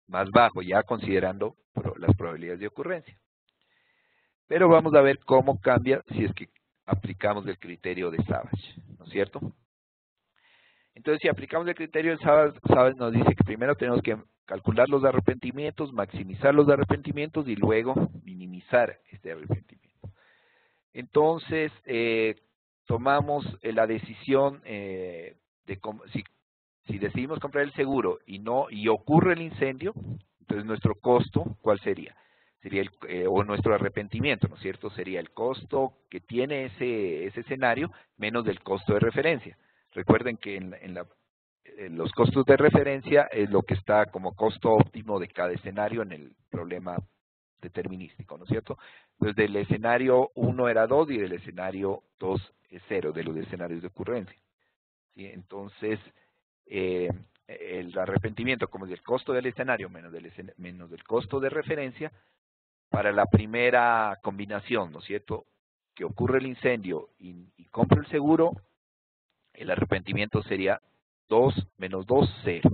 Speaker 2: más bajo, ya considerando las probabilidades de ocurrencia. Pero vamos a ver cómo cambia si es que aplicamos el criterio de Savage, ¿no es cierto? Entonces, si aplicamos el criterio de Savage nos dice que primero tenemos que calcular los arrepentimientos, maximizar los arrepentimientos y luego minimizar este arrepentimiento. Entonces, tomamos la decisión de si decidimos comprar el seguro y ocurre el incendio, entonces nuestro costo, ¿cuál sería? Sería o nuestro arrepentimiento, ¿no es cierto? Sería el costo que tiene ese escenario menos del costo de referencia. Recuerden que en los costos de referencia es lo que está como costo óptimo de cada escenario en el problema determinístico, ¿no es cierto? Entonces, del escenario 1 era 2 y del escenario 2 es 0, de los escenarios de ocurrencia. ¿Sí? Entonces, el arrepentimiento, como es el costo del escenario menos del costo de referencia, para la primera combinación, ¿no es cierto?, que ocurre el incendio y compro el seguro, el arrepentimiento sería 2 menos 2, 0.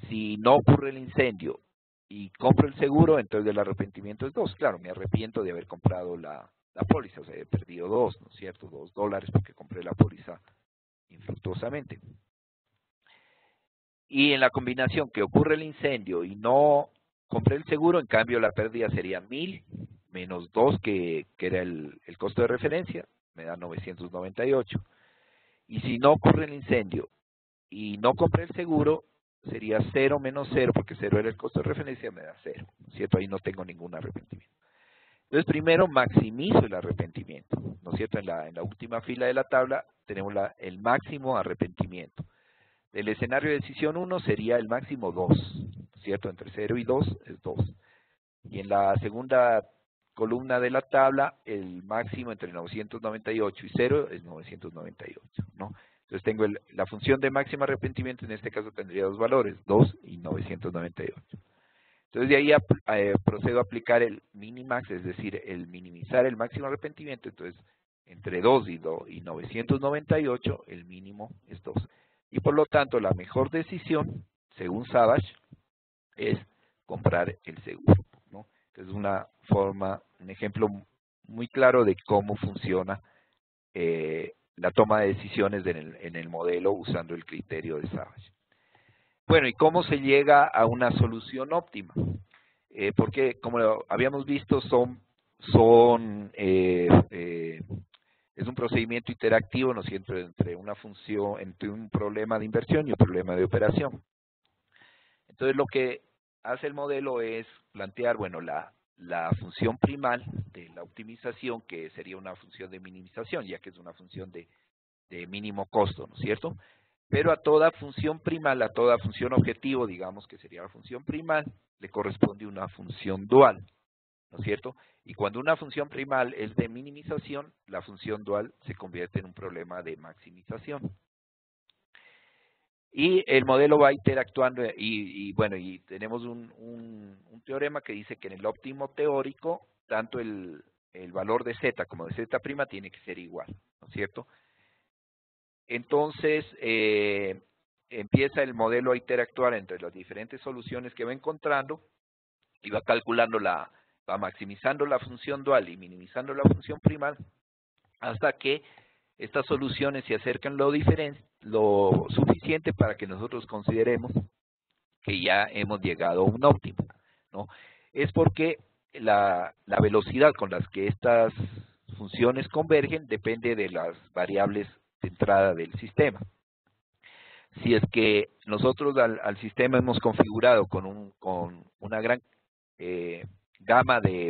Speaker 2: Si no ocurre el incendio y compro el seguro, entonces el arrepentimiento es 2. Claro, me arrepiento de haber comprado la póliza, o sea, he perdido 2, ¿no es cierto?, $2 porque compré la póliza infructuosamente. Y en la combinación que ocurre el incendio y no compré el seguro, en cambio la pérdida sería 1000 menos 2, que era el costo de referencia, me da 998. Y si no ocurre el incendio y no compré el seguro, sería 0 menos 0, porque 0 era el costo de referencia, me da 0, ¿no es cierto? Ahí no tengo ningún arrepentimiento. Entonces, primero maximizo el arrepentimiento, ¿no es cierto? En la última fila de la tabla tenemos el máximo arrepentimiento. El escenario de decisión 1 sería el máximo 2, ¿cierto? Entre 0 y 2 es 2. Y en la segunda columna de la tabla, el máximo entre 998 y 0 es 998, ¿no? Entonces tengo la función de máximo arrepentimiento, en este caso tendría dos valores, 2 y 998. Entonces de ahí procedo a aplicar el minimax, es decir, el minimizar el máximo arrepentimiento. Entonces, entre 2 y 998, el mínimo es 2. Y por lo tanto, la mejor decisión, según Savage, es comprar el seguro, ¿no? Es un ejemplo muy claro de cómo funciona la toma de decisiones en el modelo usando el criterio de Savage. Bueno, ¿y cómo se llega a una solución óptima? Porque, como habíamos visto, es un procedimiento interactivo, ¿no es cierto?, entre una función, entre un problema de inversión y un problema de operación. Entonces, lo que hace el modelo es plantear, bueno, la función primal de la optimización, que sería una función de minimización, ya que es una función de mínimo costo, ¿no es cierto? Pero a toda función primal, a toda función objetivo, digamos que sería la función primal, le corresponde una función dual, ¿no es cierto? Y cuando una función primal es de minimización, la función dual se convierte en un problema de maximización. Y el modelo va interactuando y tenemos un teorema que dice que en el óptimo teórico, tanto el valor de z como de z' tiene que ser igual, ¿no es cierto? Entonces, empieza el modelo a interactuar entre las diferentes soluciones que va encontrando y va calculando va maximizando la función dual y minimizando la función primal hasta que estas soluciones se acercan lo suficiente para que nosotros consideremos que ya hemos llegado a un óptimo, ¿no? Es porque la velocidad con las que estas funciones convergen depende de las variables de entrada del sistema. Si es que nosotros al sistema hemos configurado con una gran gama de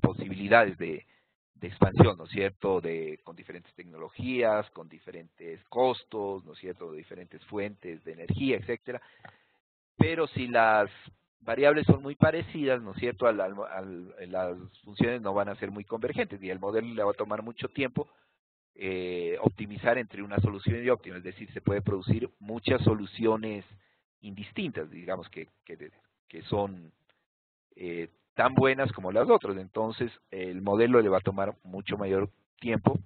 Speaker 2: posibilidades de expansión, ¿no es cierto?, con diferentes tecnologías, con diferentes costos, ¿no es cierto?, de diferentes fuentes de energía, etcétera. Pero si las variables son muy parecidas, ¿no es cierto?, las funciones no van a ser muy convergentes y el modelo le va a tomar mucho tiempo optimizar entre una solución y óptima, es decir, se puede producir muchas soluciones indistintas, digamos, que son tan buenas como las otras. Entonces, el modelo le va a tomar mucho mayor tiempo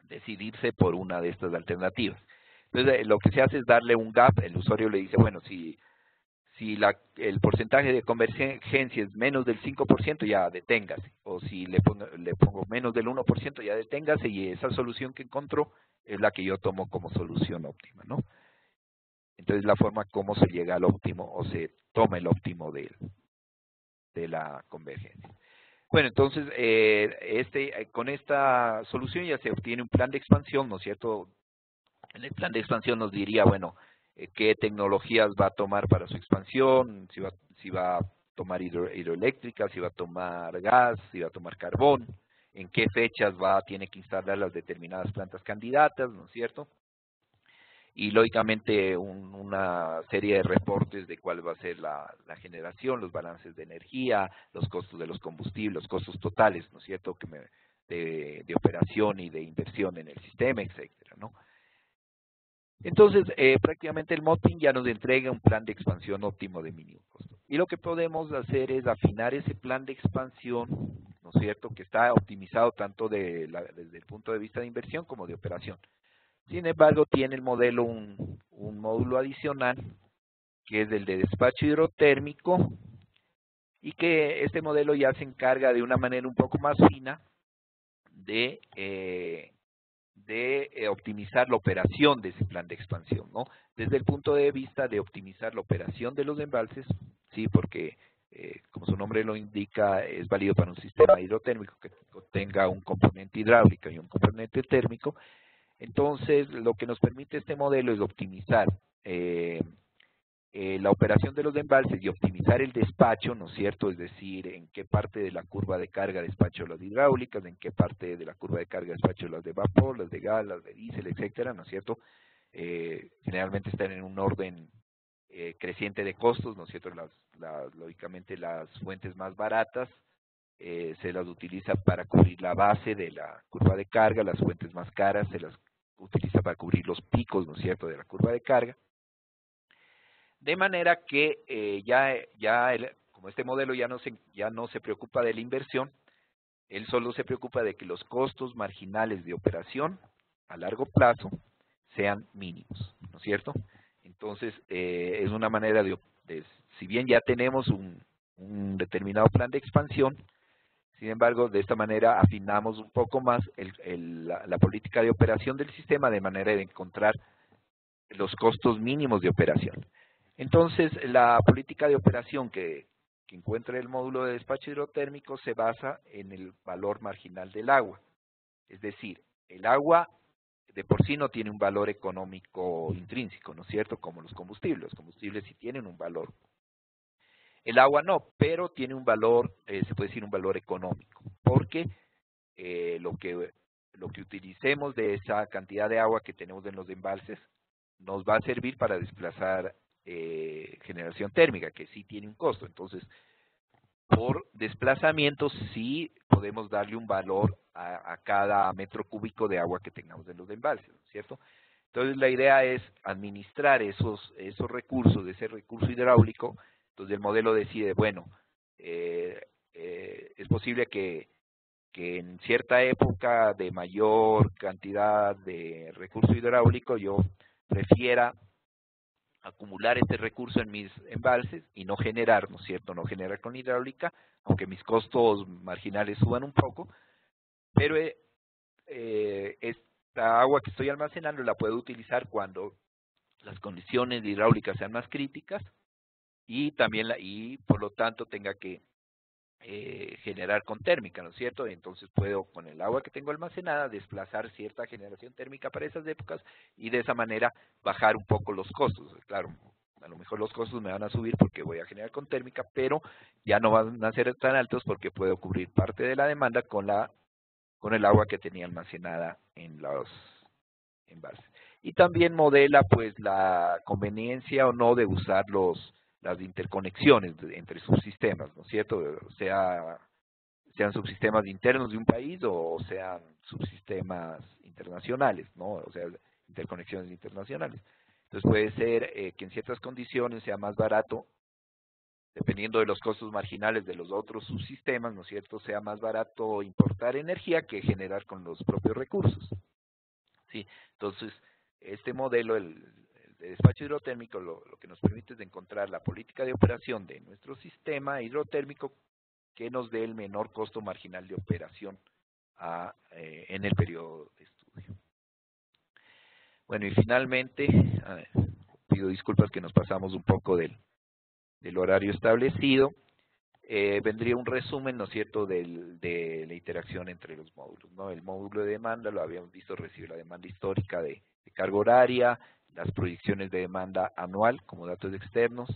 Speaker 2: decidirse por una de estas alternativas. Entonces, lo que se hace es darle un gap. El usuario le dice, bueno, si el porcentaje de convergencia es menos del 5%, ya deténgase. O si le pongo menos del 1%, ya deténgase, y esa solución que encontró es la que yo tomo como solución óptima, ¿no? Entonces, la forma como se llega al óptimo o se toma el óptimo de la convergencia. Bueno, entonces, con esta solución ya se obtiene un plan de expansión, ¿no es cierto? En el plan de expansión nos diría, bueno, qué tecnologías va a tomar para su expansión, si va a tomar hidroeléctrica, si va a tomar gas, si va a tomar carbón, en qué fechas tiene que instalar las determinadas plantas candidatas, ¿no es cierto? Y lógicamente una serie de reportes de cuál va a ser la generación, los balances de energía, los costos de los combustibles, los costos totales, ¿no es cierto?, de operación y de inversión en el sistema, etcétera, ¿no? Entonces, prácticamente el modeling ya nos entrega un plan de expansión óptimo de mínimo costo. Y lo que podemos hacer es afinar ese plan de expansión, ¿no es cierto?, que está optimizado tanto desde el punto de vista de inversión como de operación. Sin embargo, tiene el modelo un módulo adicional, que es el de despacho hidrotérmico, y que este modelo ya se encarga de una manera un poco más fina de optimizar la operación de ese plan de expansión, ¿no? Desde el punto de vista de optimizar la operación de los embalses, sí, porque como su nombre lo indica, es válido para un sistema hidrotérmico que tenga un componente hidráulico y un componente térmico. Entonces, lo que nos permite este modelo es optimizar la operación de los embalses y optimizar el despacho, ¿no es cierto? Es decir, en qué parte de la curva de carga despacho las hidráulicas, en qué parte de la curva de carga despacho las de vapor, las de gas, las de diésel, etcétera, ¿no es cierto? Generalmente están en un orden creciente de costos, ¿no es cierto? Lógicamente las fuentes más baratas se las utiliza para cubrir la base de la curva de carga, las fuentes más caras se las utiliza para cubrir los picos, ¿no es cierto?, de la curva de carga. De manera que como este modelo ya no se preocupa de la inversión, él solo se preocupa de que los costos marginales de operación a largo plazo sean mínimos, ¿no es cierto? Entonces, es una manera si bien ya tenemos un determinado plan de expansión, sin embargo, de esta manera afinamos un poco más la política de operación del sistema de manera de encontrar los costos mínimos de operación. Entonces, la política de operación que encuentra el módulo de despacho hidrotérmico se basa en el valor marginal del agua. Es decir, el agua de por sí no tiene un valor económico intrínseco, ¿no es cierto?, como los combustibles. Los combustibles sí tienen un valor. El agua no, pero tiene un valor, se puede decir un valor económico, porque lo que utilicemos de esa cantidad de agua que tenemos en los embalses nos va a servir para desplazar generación térmica, que sí tiene un costo. Entonces, por desplazamiento sí podemos darle un valor a cada metro cúbico de agua que tengamos en los embalses, ¿cierto? Entonces, la idea es administrar esos recursos, ese recurso hidráulico. Entonces, el modelo decide, bueno, es posible que en cierta época de mayor cantidad de recurso hidráulico yo prefiera acumular este recurso en mis embalses y no generar, ¿no es cierto?, no generar con hidráulica, aunque mis costos marginales suban un poco, pero esta agua que estoy almacenando la puedo utilizar cuando las condiciones hidráulicas sean más críticas y también por lo tanto tenga que generar con térmica, ¿no es cierto? Entonces puedo, con el agua que tengo almacenada, desplazar cierta generación térmica para esas épocas y de esa manera bajar un poco los costos. Claro, a lo mejor los costos me van a subir porque voy a generar con térmica, pero ya no van a ser tan altos porque puedo cubrir parte de la demanda con la con el agua que tenía almacenada en los envases. Y también modela pues la conveniencia o no de usar las interconexiones entre subsistemas, ¿no es cierto? Sean subsistemas internos de un país o sean subsistemas internacionales, ¿no? O sea, interconexiones internacionales. Entonces puede ser que en ciertas condiciones sea más barato, dependiendo de los costos marginales de los otros subsistemas, ¿no es cierto?, sea más barato importar energía que generar con los propios recursos. ¿Sí? Entonces, este modelo, el de despacho hidrotérmico, lo que nos permite es encontrar la política de operación de nuestro sistema hidrotérmico que nos dé el menor costo marginal de operación en el periodo de estudio. Bueno, y finalmente, pido disculpas que nos pasamos un poco del horario establecido. Vendría un resumen, ¿no es cierto?, de la interacción entre los módulos, ¿no? El módulo de demanda, lo habíamos visto, recibe la demanda histórica de carga horaria, las proyecciones de demanda anual como datos externos,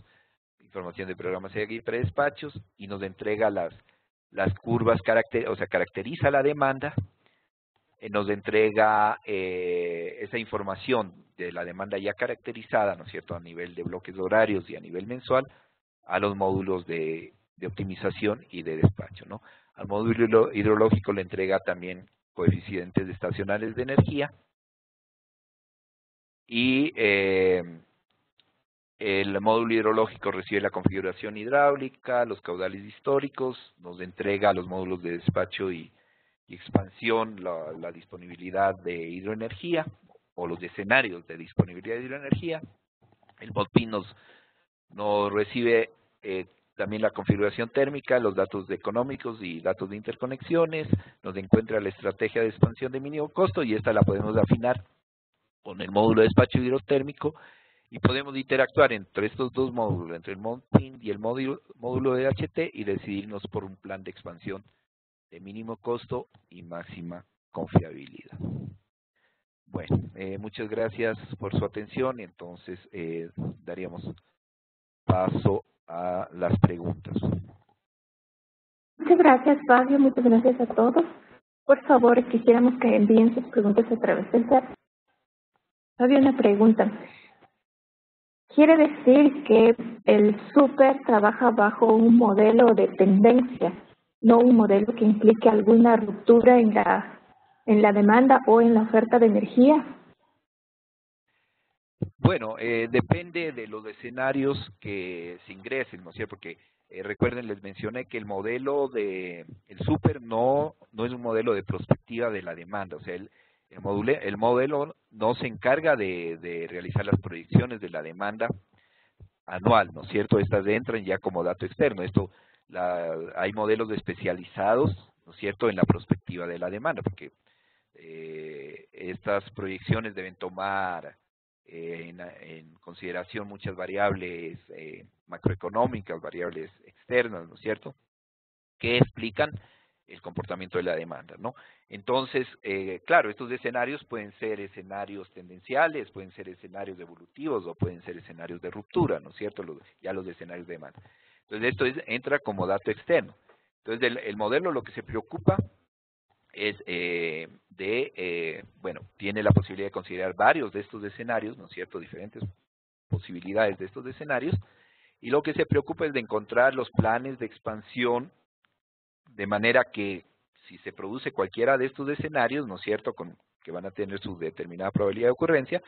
Speaker 2: información de programas y predespachos, y nos entrega las curvas, caracteriza la demanda, nos entrega esa información de la demanda ya caracterizada, ¿no es cierto?, a nivel de bloques horarios y a nivel mensual, a los módulos de optimización y de despacho, ¿no? Al módulo hidrológico le entrega también coeficientes estacionales de energía y el módulo hidrológico recibe la configuración hidráulica, los caudales históricos, nos entrega a los módulos de despacho y expansión la disponibilidad de hidroenergía o los escenarios de disponibilidad de hidroenergía. El MODPIN nos recibe también la configuración térmica, los datos económicos y datos de interconexiones, nos encuentra la estrategia de expansión de mínimo costo y esta la podemos afinar con el módulo de despacho hidrotérmico y podemos interactuar entre estos dos módulos, entre el MODPIN y el módulo de HT y decidirnos por un plan de expansión de mínimo costo y máxima confiabilidad. Bueno, muchas gracias por su atención y entonces daríamos paso a las preguntas.
Speaker 1: Muchas gracias, Fabio. Muchas gracias a todos. Por favor, quisiéramos que envíen sus preguntas a través del chat. Fabio, una pregunta. ¿Quiere decir que el súper trabaja bajo un modelo de tendencia, no un modelo que implique alguna ruptura en la demanda o en la oferta de energía?
Speaker 2: Bueno, depende de los escenarios que se ingresen, ¿no es cierto? Porque recuerden, les mencioné que el modelo el súper no es un modelo de prospectiva de la demanda, o sea, el modelo no se encarga de realizar las proyecciones de la demanda anual, ¿no es cierto? Estas entran ya como dato externo. Hay modelos especializados, ¿no es cierto?, en la prospectiva de la demanda, porque estas proyecciones deben tomar en consideración muchas variables macroeconómicas, variables externas, ¿no es cierto?, que explican el comportamiento de la demanda, ¿no? Entonces, claro, estos escenarios pueden ser escenarios tendenciales, pueden ser escenarios evolutivos o pueden ser escenarios de ruptura, ¿no es cierto?, ya los escenarios de demanda. Entonces, esto entra como dato externo. Entonces, el modelo lo que se preocupa es bueno, tiene la posibilidad de considerar varios de estos escenarios, ¿no es cierto?, diferentes posibilidades de estos escenarios, y lo que se preocupa es de encontrar los planes de expansión de manera que si se produce cualquiera de estos escenarios, ¿no es cierto?, que van a tener su determinada probabilidad de ocurrencia,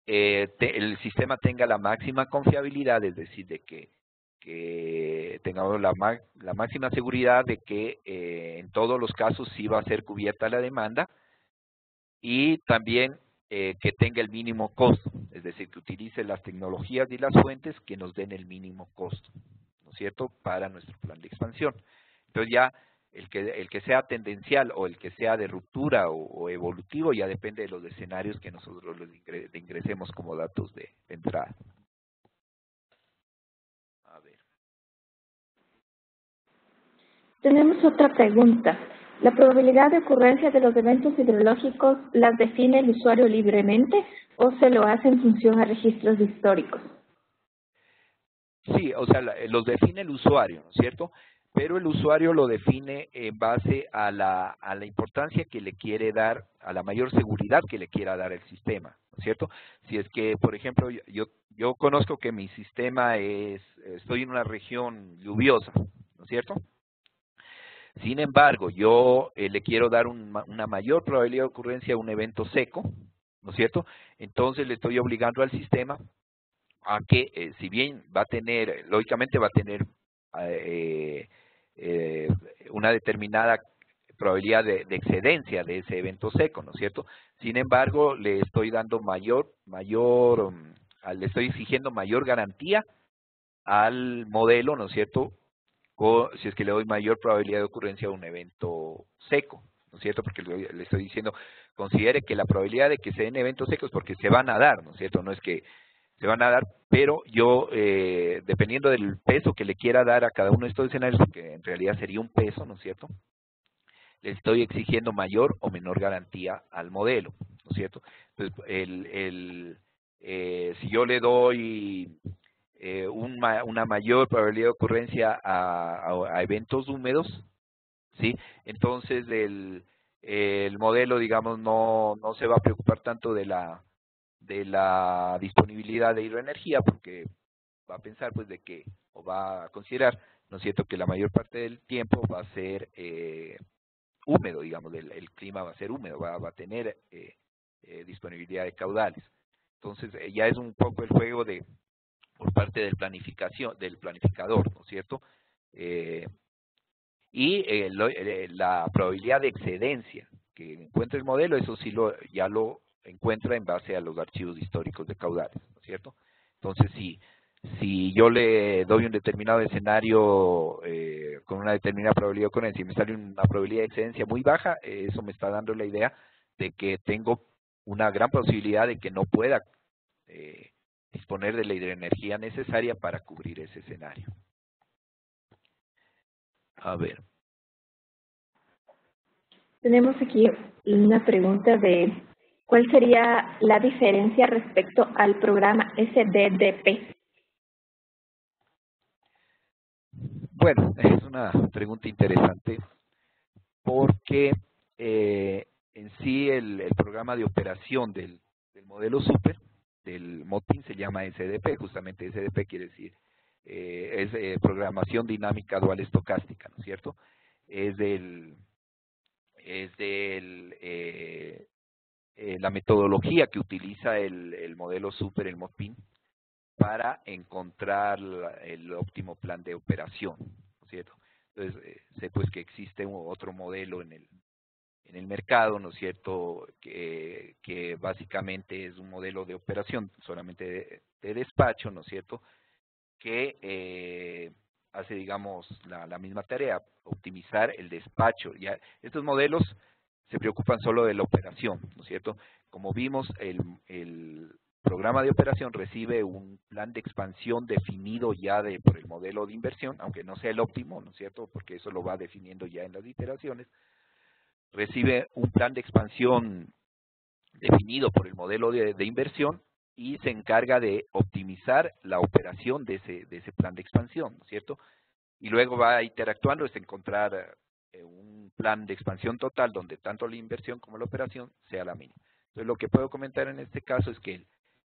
Speaker 2: el sistema tenga la máxima confiabilidad, es decir, de que tengamos la máxima seguridad de que en todos los casos sí va a ser cubierta la demanda y también que tenga el mínimo costo, es decir, que utilice las tecnologías y las fuentes que nos den el mínimo costo, ¿no es cierto?, para nuestro plan de expansión. Entonces ya el que sea tendencial o el que sea de ruptura o evolutivo ya depende de los escenarios que nosotros le ingresemos como datos de entrada. A ver.
Speaker 1: Tenemos otra pregunta. ¿La probabilidad de ocurrencia de los eventos hidrológicos las define el usuario libremente o se lo hace en función a registros históricos?
Speaker 2: Sí, o sea, los define el usuario, ¿no es cierto? pero el usuario lo define en base a la importancia que le quiere dar, a la mayor seguridad que le quiera dar el sistema, ¿no es cierto? Si es que, por ejemplo, yo conozco que mi sistema estoy en una región lluviosa, ¿no es cierto? Sin embargo, yo le quiero dar una mayor probabilidad de ocurrencia de un evento seco, ¿no es cierto? Entonces le estoy obligando al sistema a que, si bien va a tener, lógicamente va a tener eh, eh, una determinada probabilidad de excedencia de ese evento seco, ¿no es cierto? Sin embargo, le estoy dando le estoy exigiendo mayor garantía al modelo, ¿no es cierto? O si es que le doy mayor probabilidad de ocurrencia de un evento seco, ¿no es cierto? Porque le estoy diciendo, considere que la probabilidad de que se den eventos secos, porque se van a dar, ¿no es cierto? No es que se van a dar, pero yo, dependiendo del peso que le quiera dar a cada uno de estos escenarios, que en realidad sería un peso, ¿no es cierto?, le estoy exigiendo mayor o menor garantía al modelo, ¿no es cierto? Entonces, si yo le doy una mayor probabilidad de ocurrencia a eventos húmedos, ¿sí? Entonces el modelo, digamos, no se va a preocupar tanto de la disponibilidad de hidroenergía, porque va a pensar pues de que, o va a considerar, ¿no es cierto?, que la mayor parte del tiempo va a ser húmedo, digamos, el clima va a ser húmedo, va a tener disponibilidad de caudales. Entonces ya es un poco el juego por parte del planificador, ¿no es cierto? La probabilidad de excedencia que encuentra el modelo, eso sí ya lo encuentra en base a los archivos históricos de caudales, ¿no es cierto? Entonces, si yo le doy un determinado escenario con una determinada probabilidad de ocurrencia y me sale una probabilidad de excedencia muy baja, eso me está dando la idea de que tengo una gran posibilidad de que no pueda disponer de la hidroenergía necesaria para cubrir ese escenario. A ver.
Speaker 1: Tenemos aquí una pregunta de ¿cuál sería la diferencia respecto al programa SDDP?
Speaker 2: Bueno, es una pregunta interesante porque en sí el programa de operación del modelo super, del MOTIN, se llama SDP, justamente SDP quiere decir, es programación dinámica dual estocástica, ¿no es cierto? Es la metodología que utiliza el modelo super, el MOTIN, para encontrar el óptimo plan de operación, ¿no es cierto? Entonces, sé pues que existe otro modelo en el mercado, ¿no es cierto?, que básicamente es un modelo de operación solamente de despacho, ¿no es cierto?, que hace, digamos, la misma tarea, optimizar el despacho. Ya estos modelos se preocupan solo de la operación, ¿no es cierto? Como vimos, el programa de operación recibe un plan de expansión definido ya por el modelo de inversión, aunque no sea el óptimo, ¿no es cierto?, porque eso lo va definiendo ya en las iteraciones. Recibe un plan de expansión definido por el modelo de inversión y se encarga de optimizar la operación de ese plan de expansión, ¿no es cierto? Y luego va interactuando hasta encontrar un plan de expansión total donde tanto la inversión como la operación sea la mínima. Entonces, lo que puedo comentar en este caso es que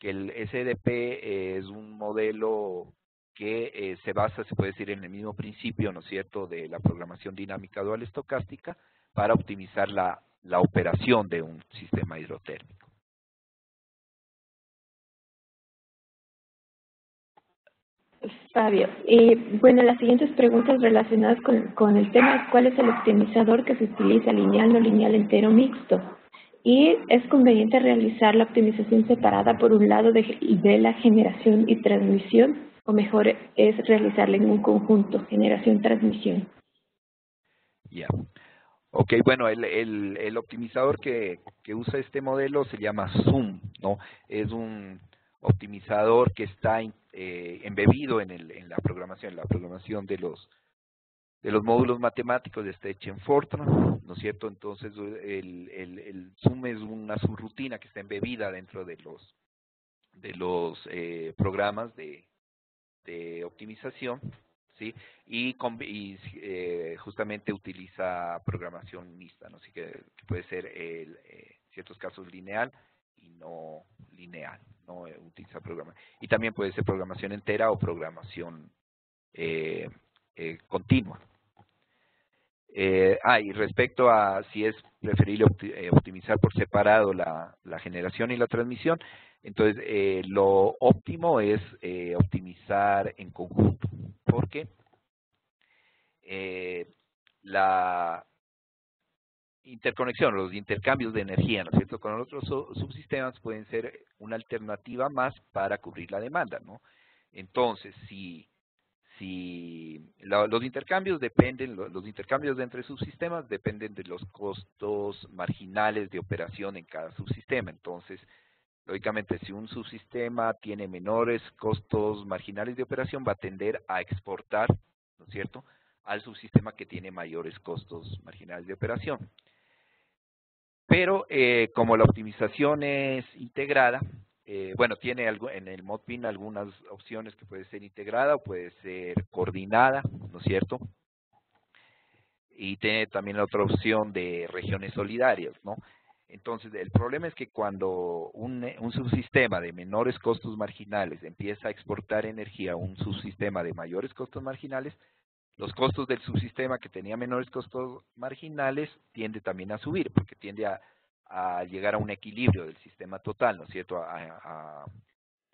Speaker 2: el SDP es un modelo que se basa, se puede decir, en el mismo principio, ¿no es cierto?, de la programación dinámica dual estocástica para optimizar la operación de un sistema hidrotérmico.
Speaker 1: Fabio, y bueno, las siguientes preguntas relacionadas con el tema es ¿cuál es el optimizador que se utiliza, lineal, no lineal, entero, mixto? Y es conveniente realizar la optimización separada por un lado de la generación y transmisión, o mejor es realizarla en un conjunto, generación-transmisión.
Speaker 2: Ya. Ok, bueno, el optimizador que usa este modelo se llama Zoom, ¿no? Es un optimizador que está embebido en la programación de los módulos matemáticos de Stetchen Fortran, ¿no es cierto? Entonces, el Zoom es una subrutina que está embebida dentro de los programas de optimización, ¿sí? Y justamente utiliza programación mixta, ¿no? Así que puede ser en ciertos casos lineal y no lineal, ¿no? Utiliza programa. Y también puede ser programación entera o programación continua. Y respecto a si es preferible optimizar por separado la generación y la transmisión, entonces lo óptimo es optimizar en conjunto, porque la interconexión, los intercambios de energía, ¿no es cierto?, con otros subsistemas pueden ser una alternativa más para cubrir la demanda, ¿no? Entonces, los intercambios dependen, los intercambios entre subsistemas dependen de los costos marginales de operación en cada subsistema. Entonces, lógicamente, si un subsistema tiene menores costos marginales de operación, va a tender a exportar, ¿no es cierto?, al subsistema que tiene mayores costos marginales de operación. Pero como la optimización es integrada, bueno, tiene en el MODPIN algunas opciones que puede ser integrada o puede ser coordinada, ¿no es cierto? Y tiene también la otra opción de regiones solidarias, ¿no? Entonces, el problema es que cuando un subsistema de menores costos marginales empieza a exportar energía a un subsistema de mayores costos marginales, los costos del subsistema que tenía menores costos marginales tiende también a subir, porque tiende a llegar a un equilibrio del sistema total, ¿no es cierto?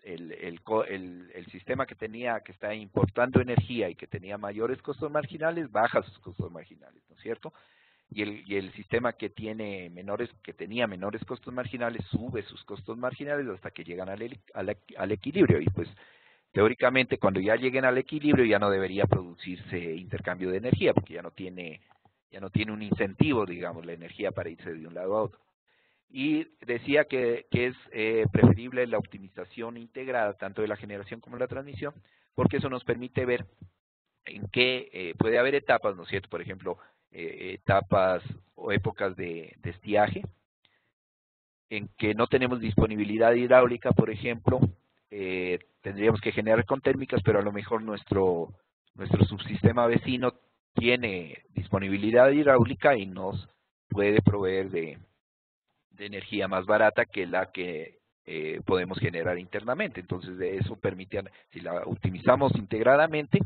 Speaker 2: El sistema que está importando energía y que tenía mayores costos marginales, baja sus costos marginales, ¿no es cierto? Y el sistema que tenía menores costos marginales, sube sus costos marginales hasta que llegan al equilibrio. Y pues, teóricamente, cuando ya lleguen al equilibrio, ya no debería producirse intercambio de energía, porque ya no tiene un incentivo, digamos, la energía para irse de un lado a otro. Y decía que es preferible la optimización integrada, tanto de la generación como de la transmisión, porque eso nos permite ver en qué puede haber etapas, ¿no es cierto? Por ejemplo, etapas o épocas de estiaje, en que no tenemos disponibilidad hidráulica, por ejemplo, tendríamos que generar con térmicas, pero a lo mejor nuestro subsistema vecino tiene disponibilidad hidráulica y nos puede proveer de energía más barata que la que podemos generar internamente. Entonces, eso permite, si la optimizamos integradamente,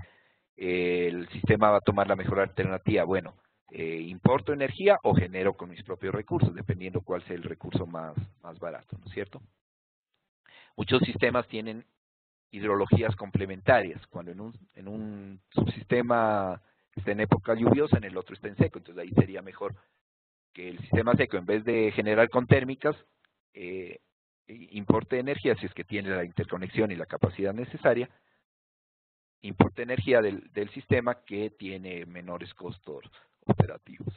Speaker 2: el sistema va a tomar la mejor alternativa. Bueno, importo energía o genero con mis propios recursos, dependiendo cuál sea el recurso más barato, ¿no es cierto? Muchos sistemas tienen hidrologías complementarias. Cuando en un subsistema está en época lluviosa, en el otro está en seco. Entonces, ahí sería mejor que el sistema seco, en vez de generar con térmicas, importe energía, si es que tiene la interconexión y la capacidad necesaria, importe energía del sistema que tiene menores costos operativos.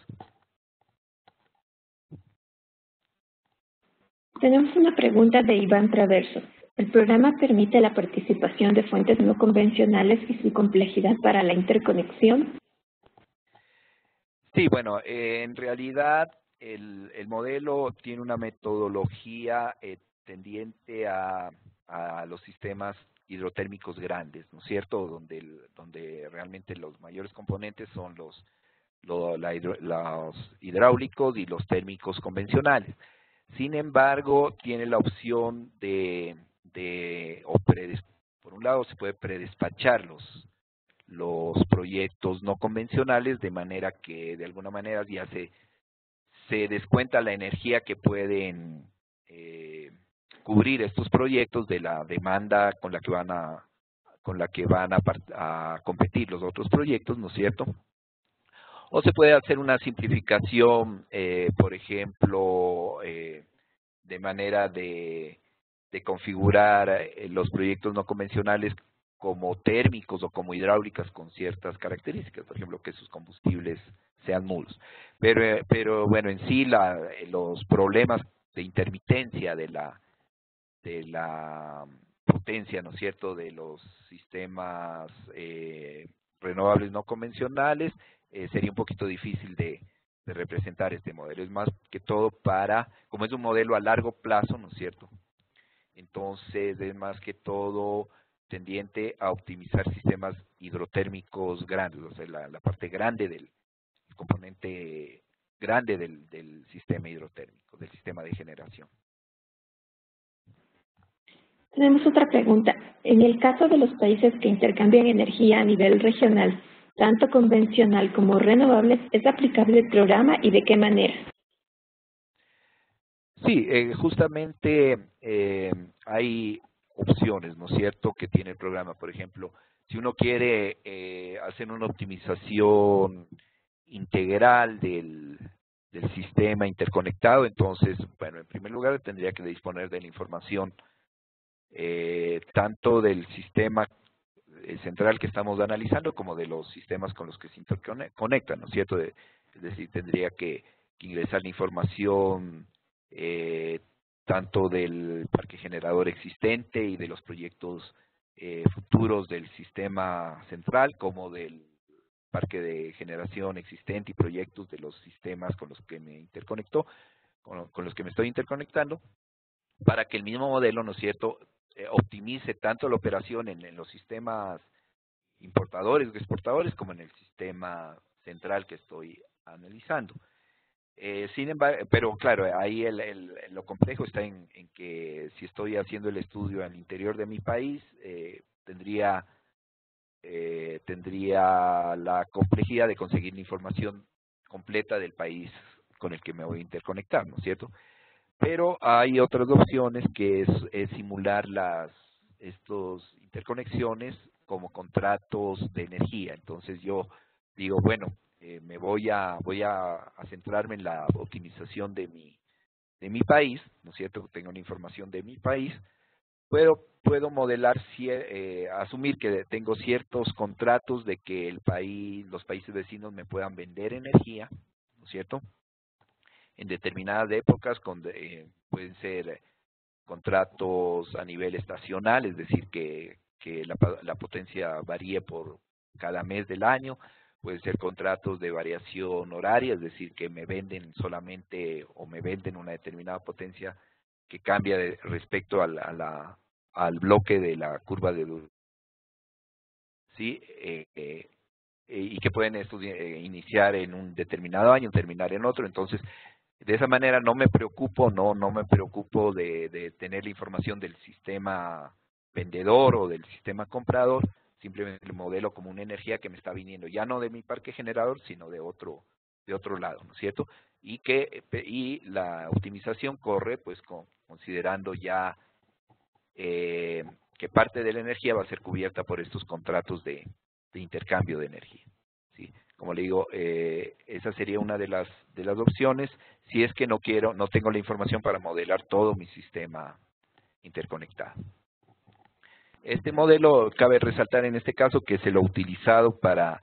Speaker 1: Tenemos una pregunta de Iván Traverso. ¿El programa permite la participación de fuentes no convencionales y su complejidad para la interconexión?
Speaker 2: Sí, bueno, en realidad el modelo tiene una metodología tendiente a los sistemas hidrotérmicos grandes, ¿no es cierto? Donde realmente los mayores componentes son los hidráulicos y los térmicos convencionales. Sin embargo, tiene la opción por un lado se puede predespachar los proyectos no convencionales, de manera que de alguna manera ya se descuenta la energía que pueden cubrir estos proyectos de la demanda con la que van a competir los otros proyectos, ¿no es cierto? O se puede hacer una simplificación, por ejemplo, de manera de configurar los proyectos no convencionales como térmicos o como hidráulicas con ciertas características, por ejemplo, que sus combustibles sean nulos. Pero bueno, en sí los problemas de intermitencia de la potencia, ¿no es cierto?, de los sistemas renovables no convencionales, sería un poquito difícil de representar este modelo. Es más que todo como es un modelo a largo plazo, ¿no es cierto? Entonces es más que todo tendiente a optimizar sistemas hidrotérmicos grandes, o sea, la parte grande del el componente grande del sistema hidrotérmico, del sistema de generación.
Speaker 1: Tenemos otra pregunta. En el caso de los países que intercambian energía a nivel regional, tanto convencional como renovables, ¿es aplicable el programa y de qué manera?
Speaker 2: Sí, justamente hay opciones, ¿no es cierto?, que tiene el programa. Por ejemplo, si uno quiere hacer una optimización integral del sistema interconectado, entonces, bueno, en primer lugar tendría que disponer de la información tanto del sistema central que estamos analizando como de los sistemas con los que se interconectan, ¿no es cierto? Es decir, tendría que ingresar la información tanto del parque generador existente y de los proyectos futuros del sistema central como del parque de generación existente y proyectos de los sistemas con los que me interconecto, con los que me estoy interconectando, para que el mismo modelo, ¿no es cierto?, optimice tanto la operación en los sistemas importadores o exportadores como en el sistema central que estoy analizando. Sin embargo, pero claro, ahí lo complejo está en que si estoy haciendo el estudio al interior de mi país, tendría la complejidad de conseguir la información completa del país con el que me voy a interconectar, ¿no es cierto? Pero hay otras opciones que es simular estos interconexiones como contratos de energía. Entonces yo digo, bueno, voy a centrarme en la optimización de mi país, ¿no es cierto? Tengo una información de mi país, puedo modelar, asumir que tengo ciertos contratos de que los países vecinos me puedan vender energía, ¿no es cierto?, en determinadas épocas, pueden ser contratos a nivel estacional, es decir, que la potencia varíe por cada mes del año, pueden ser contratos de variación horaria, es decir, que me venden solamente o me venden una determinada potencia que cambia respecto al bloque de la curva de Dulce, ¿sí? Y que pueden iniciar en un determinado año, terminar en otro. Entonces, de esa manera no me preocupo, no me preocupo de tener la información del sistema vendedor o del sistema comprador, simplemente el modelo como una energía que me está viniendo ya no de mi parque generador, sino de otro lado, ¿no es cierto? Y la optimización corre pues considerando ya que parte de la energía va a ser cubierta por estos contratos de intercambio de energía, ¿sí? Como le digo, esa sería una de las opciones si es que no tengo la información para modelar todo mi sistema interconectado. Este modelo, cabe resaltar en este caso que se lo ha utilizado para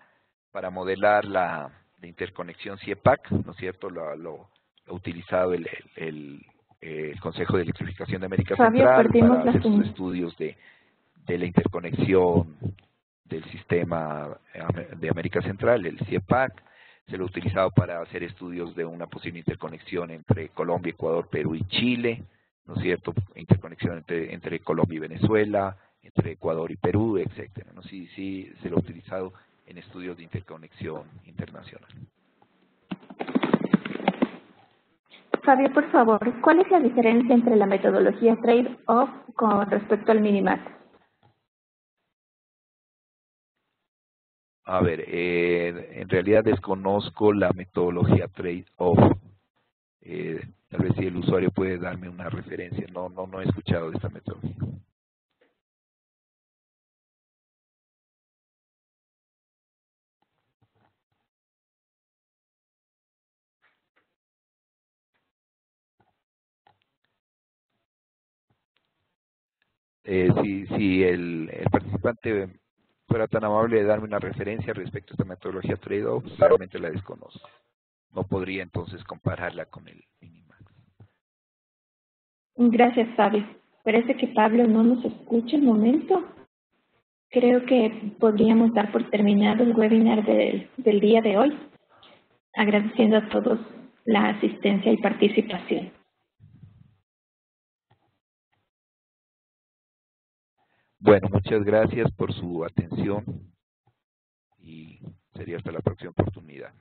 Speaker 2: modelar la interconexión CIEPAC, ¿no es cierto? Lo ha utilizado el Consejo de Electrificación de América Central para hacer sus estudios de la interconexión del sistema de América Central, el CIEPAC. Se lo ha utilizado para hacer estudios de una posible interconexión entre Colombia, Ecuador, Perú y Chile, ¿no es cierto? Interconexión entre Colombia y Venezuela, entre Ecuador y Perú, etcétera, ¿no? Sí, se lo ha utilizado en estudios de interconexión internacional.
Speaker 1: Fabio, por favor, ¿cuál es la diferencia entre la metodología trade-off con respecto al minimax?
Speaker 2: A ver, en realidad desconozco la metodología trade-off. Tal vez si el usuario puede darme una referencia. No he escuchado de esta metodología. Si el participante fuera tan amable de darme una referencia respecto a esta metodología trade-off, realmente la desconozco. No podría entonces compararla con el minimax.
Speaker 1: Gracias, Fabio. Parece que Pablo no nos escucha un momento. Creo que podríamos dar por terminado el webinar del día de hoy, agradeciendo a todos la asistencia y participación.
Speaker 2: Bueno, muchas gracias por su atención y sería hasta la próxima oportunidad.